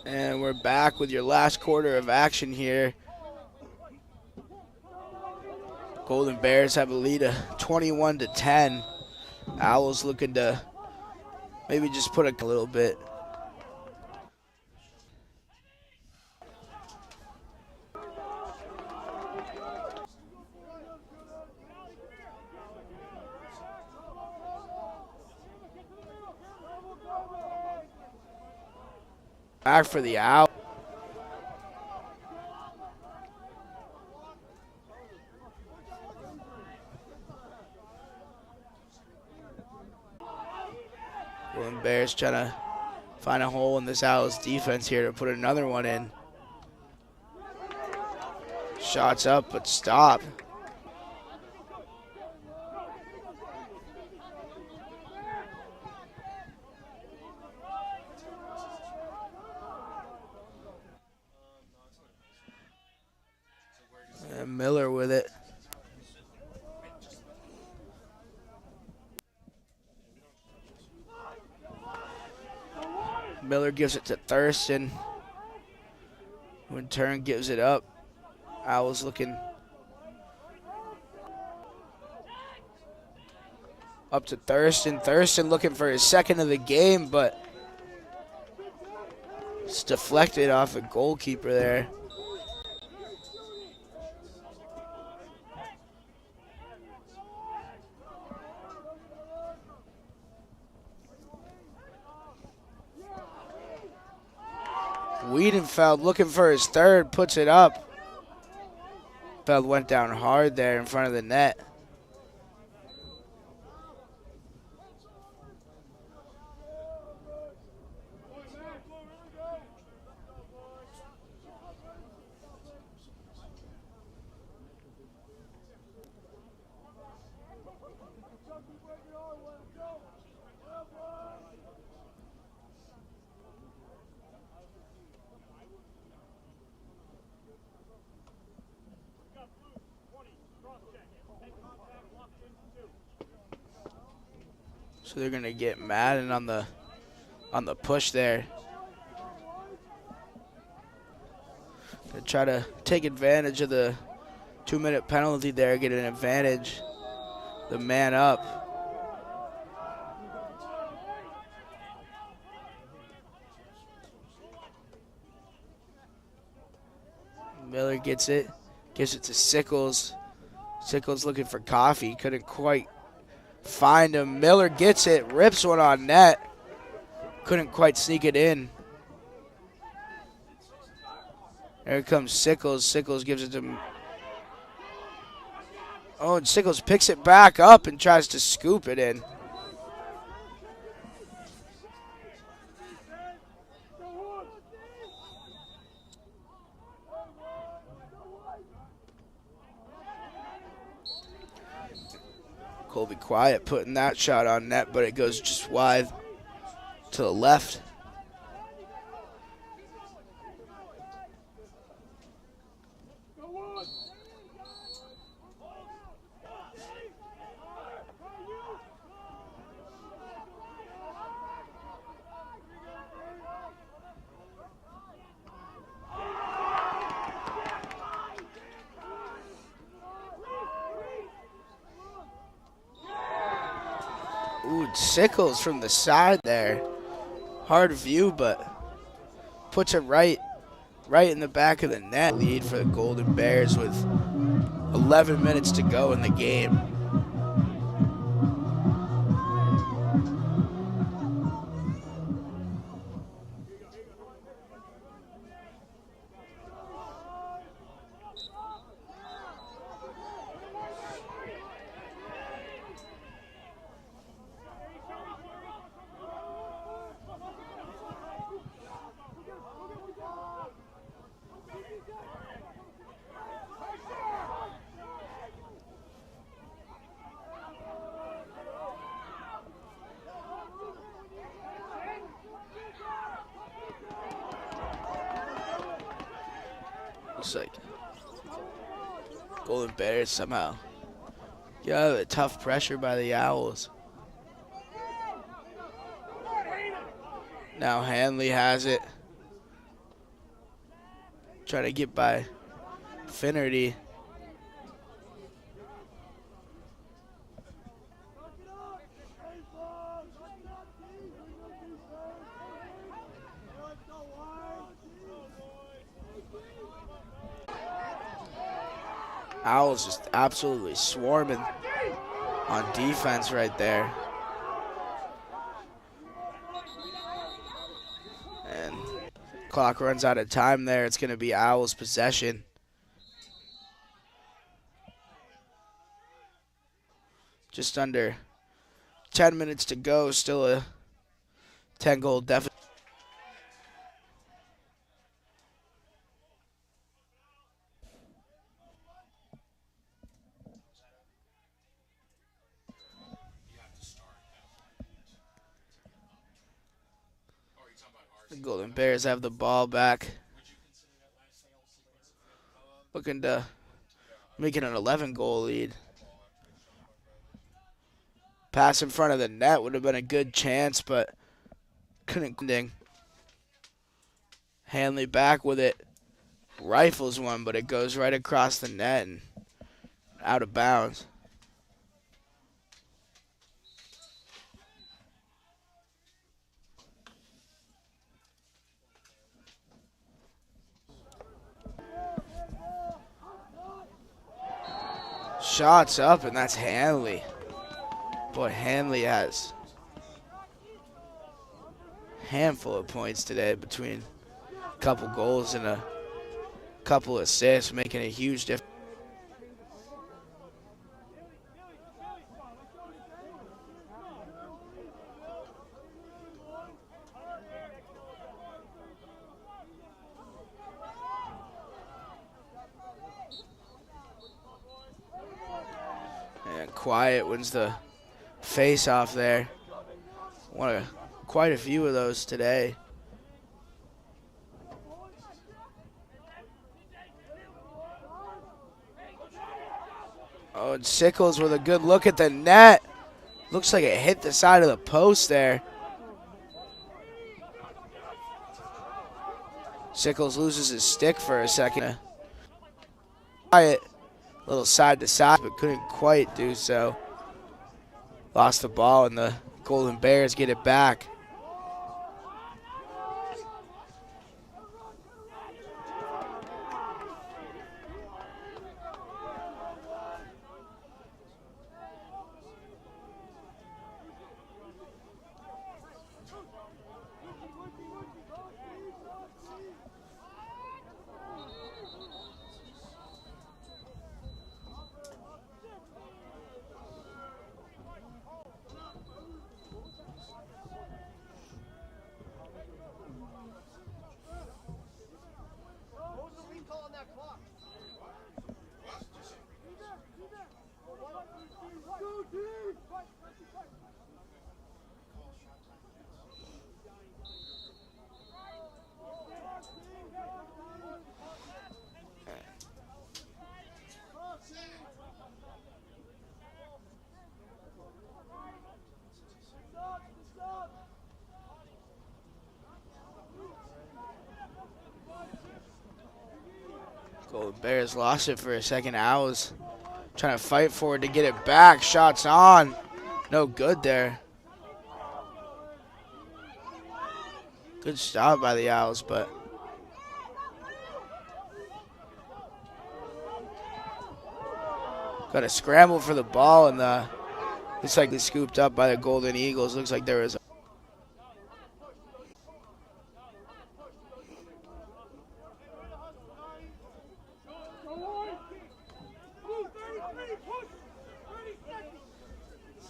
And we're back with your last quarter of action here. Golden Bears have a lead of 21-10. Owls looking to maybe just put a little bit. Back for the Owls. Golden Bears trying to find a hole in this Owls defense here to put another one in. Shots up, but stop. And Miller with it. Miller gives it to Thurston, who in turn gives it up. Owls looking up to Thurston. Thurston looking for his second of the game, but it's deflected off the goalkeeper there. Wiedenfeld looking for his third, puts it up. Feld went down hard there in front of the net. So they're gonna get Madden on the push there. They try to take advantage of the 2-minute penalty there, get an advantage. The man up. Miller gets it, gives it to Sickles. Sickles looking for coffee, couldn't quite find him. Miller gets it, rips one on net. Couldn't quite sneak it in. There comes Sickles. Sickles gives it to... Oh, and Sickles picks it back up and tries to scoop it in. Colby Quiet putting that shot on net, but it goes just wide to the left. Ooh, Sickles from the side there. Hard view, but puts it right in the back of the net. Lead for the Golden Bears with 11 minutes to go in the game. Looks like Golden Bears somehow get out of the tough pressure by the Owls. Now Hanley has it. Trying to get by Finnerty. Owls just absolutely swarming on defense right there. And clock runs out of time there. It's going to be Owls possession. Just under 10 minutes to go. Still a 10-goal deficit. The Golden Bears have the ball back. Looking to make it an 11-goal lead. Pass in front of the net would have been a good chance, but couldn't. Hanley back with it. Rifles one, but it goes right across the net and out of bounds. Shots up, and that's Hanley. Boy, Hanley has a handful of points today between a couple goals and a couple assists, making a huge difference. And Quiet wins the face-off there. Quite a few of those today. Oh, and Sickles with a good look at the net. Looks like it hit the side of the post there. Sickles loses his stick for a second. Quiet, a little side to side, but couldn't quite do so. Lost the ball, and the Golden Bears get it back. Golden Bears lost it for a second. Owls trying to fight for it to get it back. Shots on. No good there. Good stop by the Owls, but got to scramble for the ball, and it's like scooped up by the Golden Eagles. Looks like there was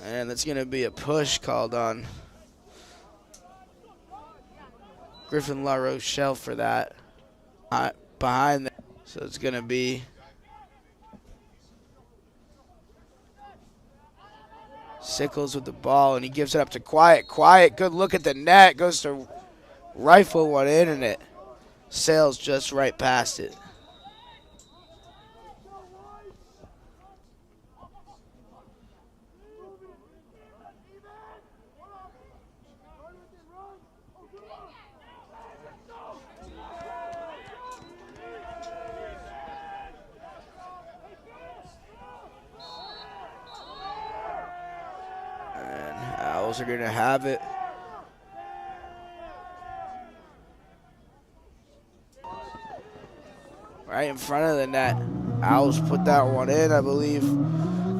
and that's going to be a push called on Griffin La Rochelle for that. Behind that. So it's going to be Sickles with the ball, and he gives it up to Quiet. Quiet, good look at the net. Goes to rifle one in, and it sails just right past it. Owls are going to have it. Right in front of the net. Owls put that one in, I believe.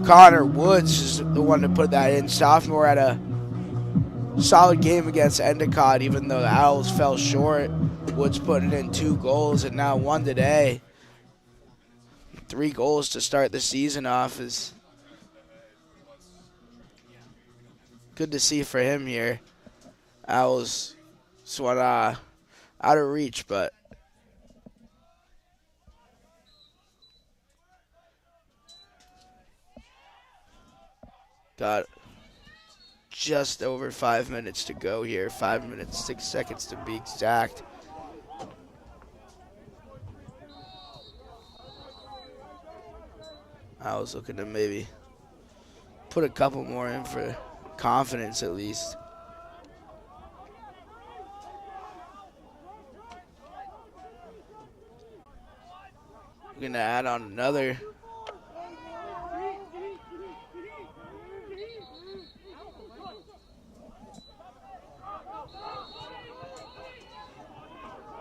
Connor Woods is the one to put that in. Sophomore had a solid game against Endicott, even though the Owls fell short. Woods putting in 2 goals and now 1 today. 3 goals to start the season off is good to see for him here. Owls just out of reach, but got just over 5 minutes to go here. 5 minutes, 6 seconds to be exact. Owls looking to maybe put a couple more in for confidence at least. We're going to add on another.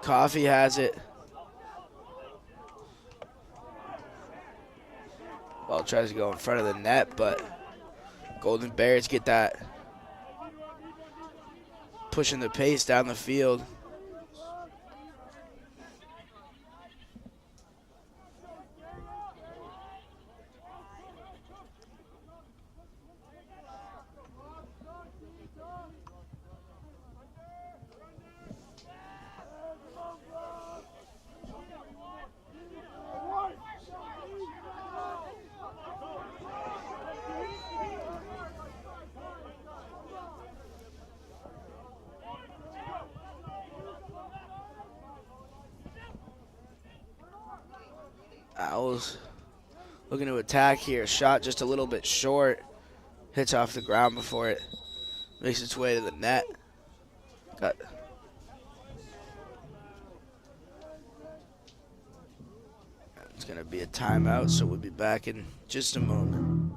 Coffee has it. Ball tries to go in front of the net, but Golden Bears get that, pushing the pace down the field. Owls looking to attack here. Shot just a little bit short. hits off the ground before it makes its way to the net. It's going to be a timeout, so we'll be back in just a moment.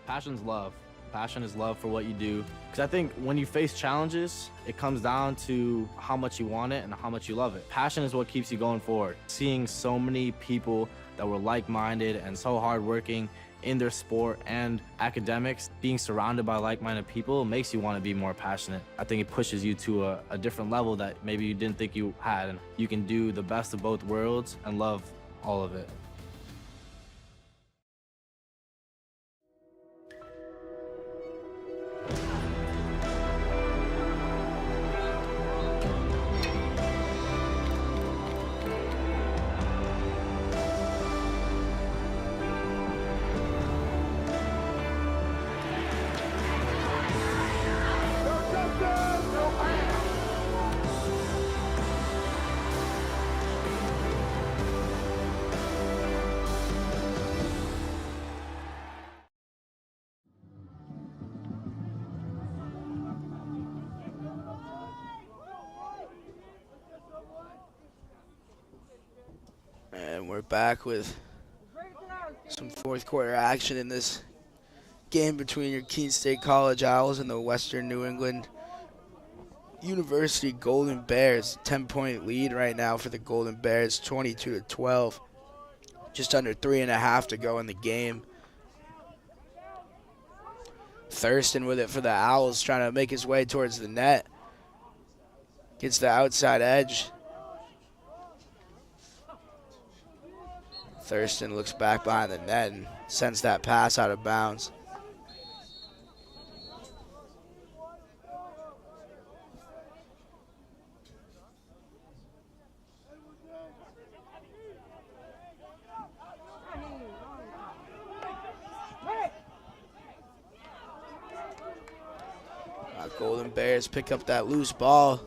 Passion's love. Passion is love for what you do. Because I think when you face challenges, it comes down to how much you want it and how much you love it. Passion is what keeps you going forward. Seeing so many people that were like-minded and so hardworking in their sport and academics, being surrounded by like-minded people makes you want to be more passionate. I think it pushes you to a different level that maybe you didn't think you had. And you can do the best of both worlds and love all of it. And we're back with some fourth quarter action in this game between your Keene State College Owls and the Western New England University Golden Bears. 10-point lead right now for the Golden Bears, 22-12. Just under 3.5 to go in the game. Thurston with it for the Owls, trying to make his way towards the net. Gets the outside edge. Thurston looks back behind the net and sends that pass out of bounds. Golden Bears pick up that loose ball.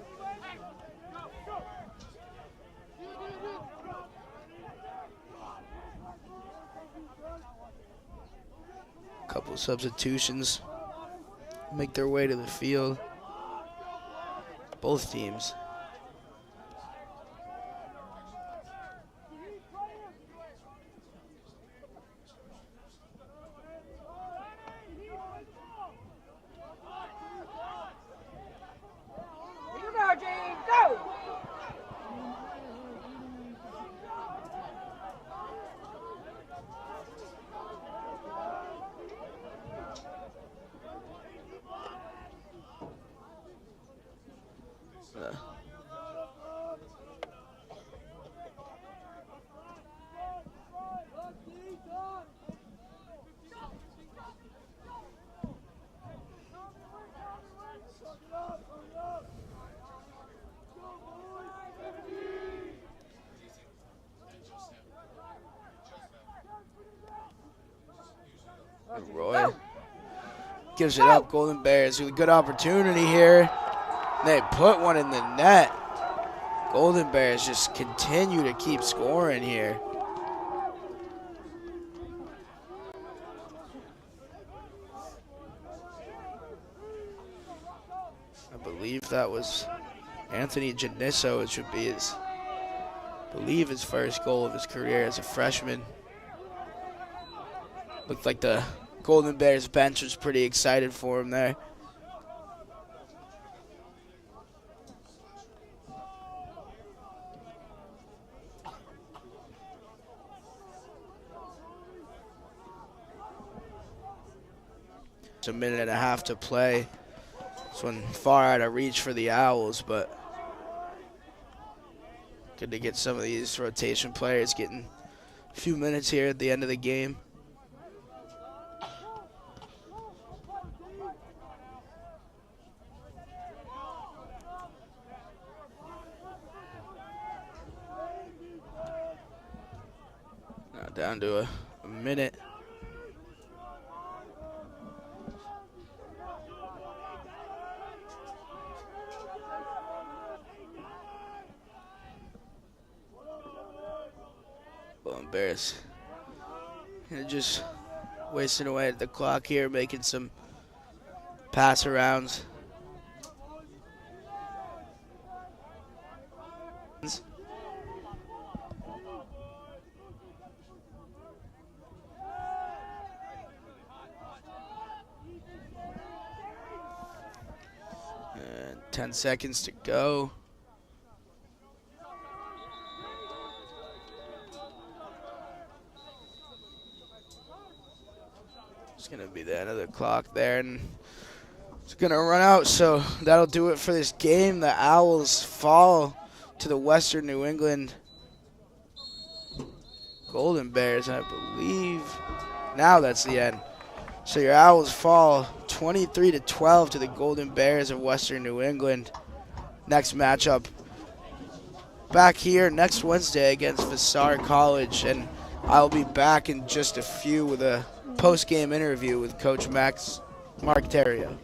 Couple substitutions make their way to the field. Both teams. Roy gives it up. Golden Bears with a good opportunity here. They put one in the net. Golden Bears just continue to keep scoring here. I believe that was Anthony Janisso. It should be his first goal of his career as a freshman. Looked like the Golden Bears bench was pretty excited for him there. It's a minute and a half to play. This one far out of reach for the Owls, but good to get some of these rotation players getting a few minutes here at the end of the game. Now down to a minute. Golden Bears. Just wasting away at the clock here, making some pass arounds. And 10 seconds to go. It's going to be the end of the clock there, and it's going to run out, so that'll do it for this game. The Owls fall to the Western New England Golden Bears, I believe. Now that's the end. So your Owls fall 23-12 to the Golden Bears of Western New England. Next matchup back here next Wednesday against Vassar College, and I'll be back in just a few with a post-game interview with Coach Mark Terrio.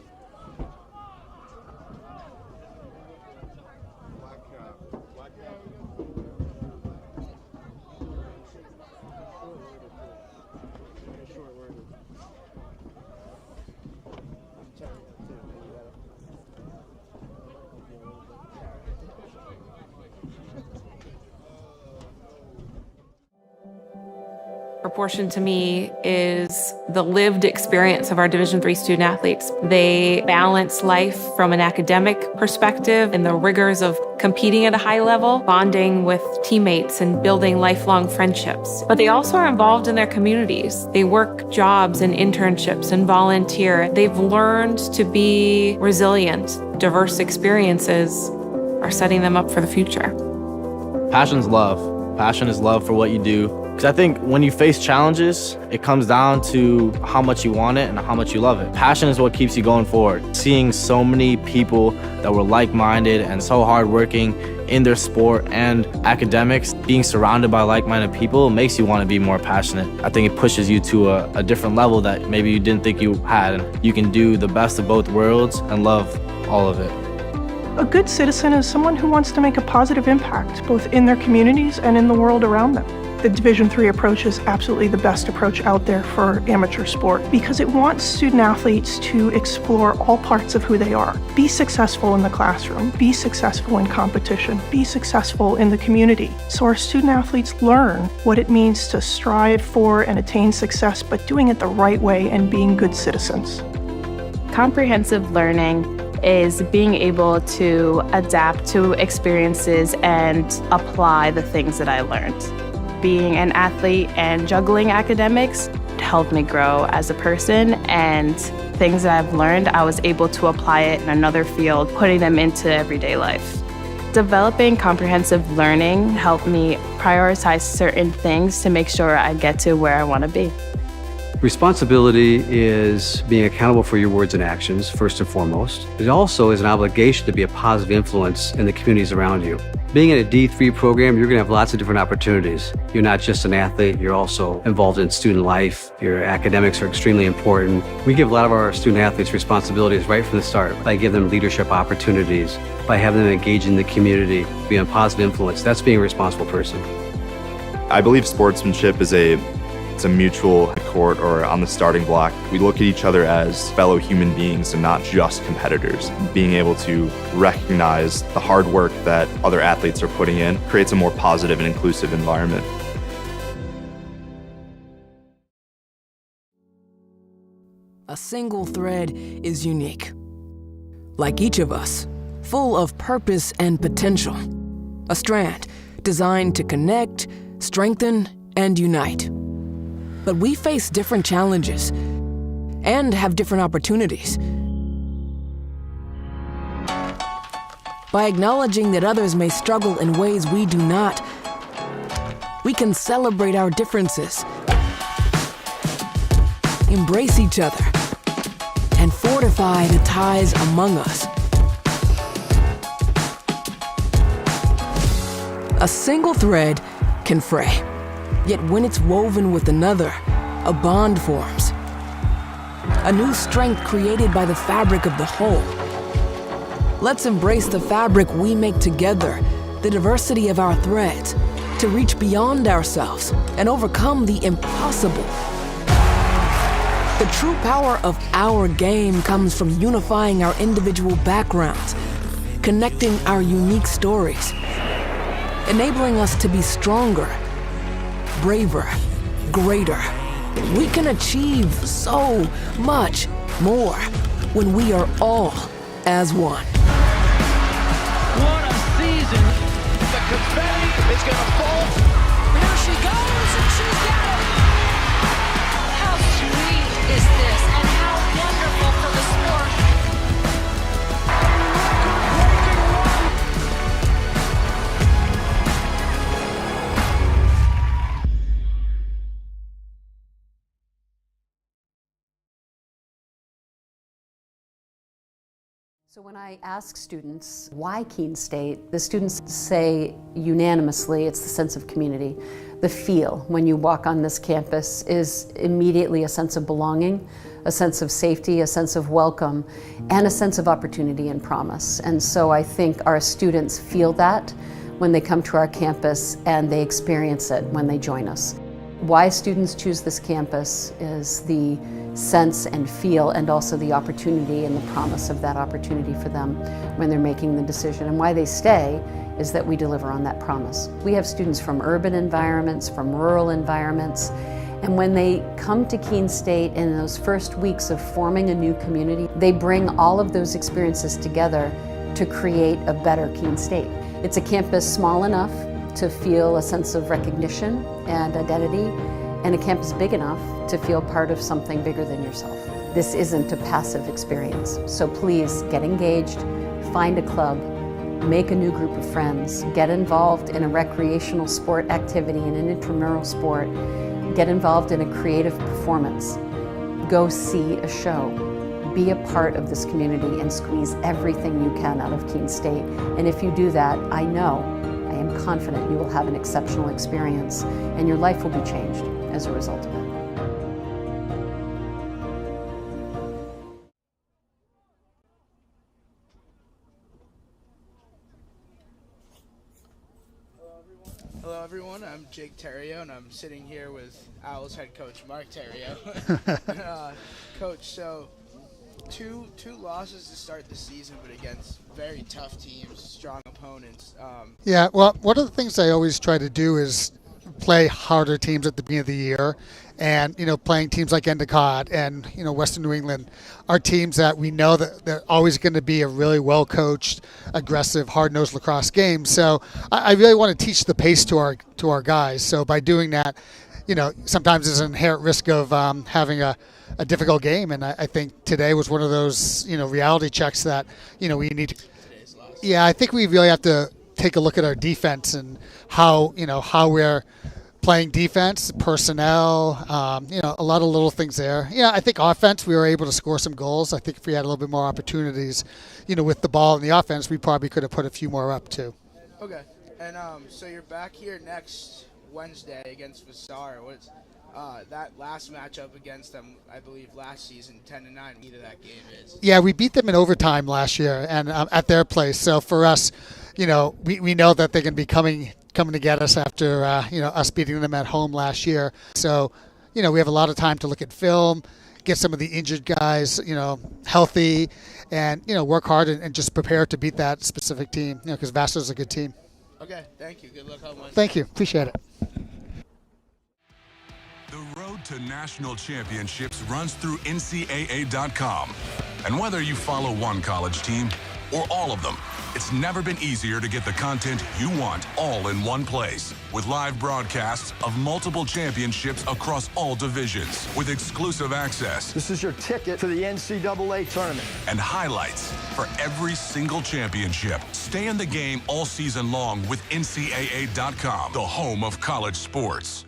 Proportion to me is the lived experience of our Division III student athletes. They balance life from an academic perspective and the rigors of competing at a high level, bonding with teammates and building lifelong friendships. But they also are involved in their communities. They work jobs and internships and volunteer. They've learned to be resilient. Diverse experiences are setting them up for the future. Passion's love. Passion is love for what you do. Because I think when you face challenges, it comes down to how much you want it and how much you love it. Passion is what keeps you going forward. Seeing so many people that were like-minded and so hardworking in their sport and academics, being surrounded by like-minded people makes you want to be more passionate. I think it pushes you to a different level that maybe you didn't think you had. And you can do the best of both worlds and love all of it. A good citizen is someone who wants to make a positive impact, both in their communities and in the world around them. The Division III approach is absolutely the best approach out there for amateur sport because it wants student athletes to explore all parts of who they are. Be successful in the classroom, be successful in competition, be successful in the community. So our student athletes learn what it means to strive for and attain success, but doing it the right way and being good citizens. Comprehensive learning is being able to adapt to experiences and apply the things that I learned. Being an athlete and juggling academics helped me grow as a person, and things that I've learned, I was able to apply it in another field, putting them into everyday life. Developing comprehensive learning helped me prioritize certain things to make sure I get to where I want to be. Responsibility is being accountable for your words and actions, first and foremost. It also is an obligation to be a positive influence in the communities around you. Being in a D3 program, you're going to have lots of different opportunities. You're not just an athlete, you're also involved in student life. Your academics are extremely important. We give a lot of our student athletes responsibilities right from the start by giving them leadership opportunities, by having them engage in the community, being a positive influence. That's being a responsible person. I believe sportsmanship is it's a mutual court or on the starting block. We look at each other as fellow human beings and not just competitors. Being able to recognize the hard work that other athletes are putting in creates a more positive and inclusive environment. A single thread is unique. Like each of us, full of purpose and potential. A strand designed to connect, strengthen, and unite. But we face different challenges and have different opportunities. By acknowledging that others may struggle in ways we do not, we can celebrate our differences, embrace each other, and fortify the ties among us. A single thread can fray. Yet when it's woven with another, a bond forms. A new strength created by the fabric of the whole. Let's embrace the fabric we make together, the diversity of our threads, to reach beyond ourselves and overcome the impossible. The true power of our game comes from unifying our individual backgrounds, connecting our unique stories, enabling us to be stronger, braver, greater. We can achieve so much more when we are all as one. What a season. The confetti is going to fall. Here she goes, and she's got it. How sweet is this, and how wonderful for the sport. So when I ask students why Keene State, the students say unanimously it's the sense of community. The feel when you walk on this campus is immediately a sense of belonging, a sense of safety, a sense of welcome, and a sense of opportunity and promise. And so I think our students feel that when they come to our campus, and they experience it when they join us. Why students choose this campus is the sense and feel, and also the opportunity and the promise of that opportunity for them when they're making the decision. And why they stay is that we deliver on that promise. We have students from urban environments, from rural environments, and when they come to Keene State in those first weeks of forming a new community, they bring all of those experiences together to create a better Keene State. It's a campus small enough to feel a sense of recognition and identity, and a campus big enough to feel part of something bigger than yourself. This isn't a passive experience, so please get engaged, find a club, make a new group of friends, get involved in a recreational sport activity, in an intramural sport, get involved in a creative performance, go see a show, be a part of this community and squeeze everything you can out of Keene State. And if you do that, I am confident you will have an exceptional experience and your life will be changed as a result of it. Hello everyone, I'm Jake Terrio and I'm sitting here with Owls head coach Mark Terrio. Coach, so two losses to start the season, but against very tough teams, strong opponents. Yeah, well, one of the things I always try to do is play harder teams at the beginning of the year, and playing teams like Endicott and Western New England are teams that we know that they're always going to be a really well coached, aggressive, hard-nosed lacrosse game. So I really want to teach the pace to our guys. So by doing that, sometimes there's an inherent risk of having a difficult game, and I think today was one of those reality checks that we need to. Yeah, I think we really have to take a look at our defense and how we're playing defense, personnel, a lot of little things there. Yeah, I think offense, we were able to score some goals. I think if we had a little bit more opportunities, with the ball in the offense, we probably could have put a few more up too. Okay, and so you're back here next Wednesday against Vassar. What's that last matchup against them, I believe last season, 10-9, either that game is? Yeah, we beat them in overtime last year and at their place. So for us, we know that they're going to be coming to get us after us beating them at home last year. So we have a lot of time to look at film, get some of the injured guys healthy, and work hard and just prepare to beat that specific team. Because Vassar's a good team. Okay, thank you. Good luck on Wednesday. Thank you. Appreciate it. The road to national championships runs through NCAA.com. And whether you follow one college team or all of them, it's never been easier to get the content you want all in one place. With live broadcasts of multiple championships across all divisions, with exclusive access. This is your ticket to the NCAA tournament. And highlights for every single championship. Stay in the game all season long with NCAA.com, the home of college sports.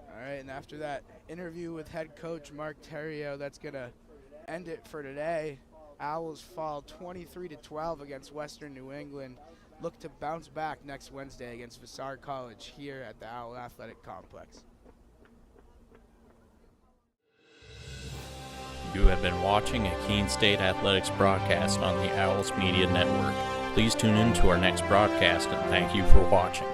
All right, and after that interview with head coach Mark Terrio, that's going to end it for today. Owls fall 23-12 against Western New England. Look to bounce back next Wednesday against Vassar College here at the Owl Athletic Complex. You have been watching a Keene State Athletics broadcast on the Owls Media Network. Please tune in to our next broadcast, and thank you for watching.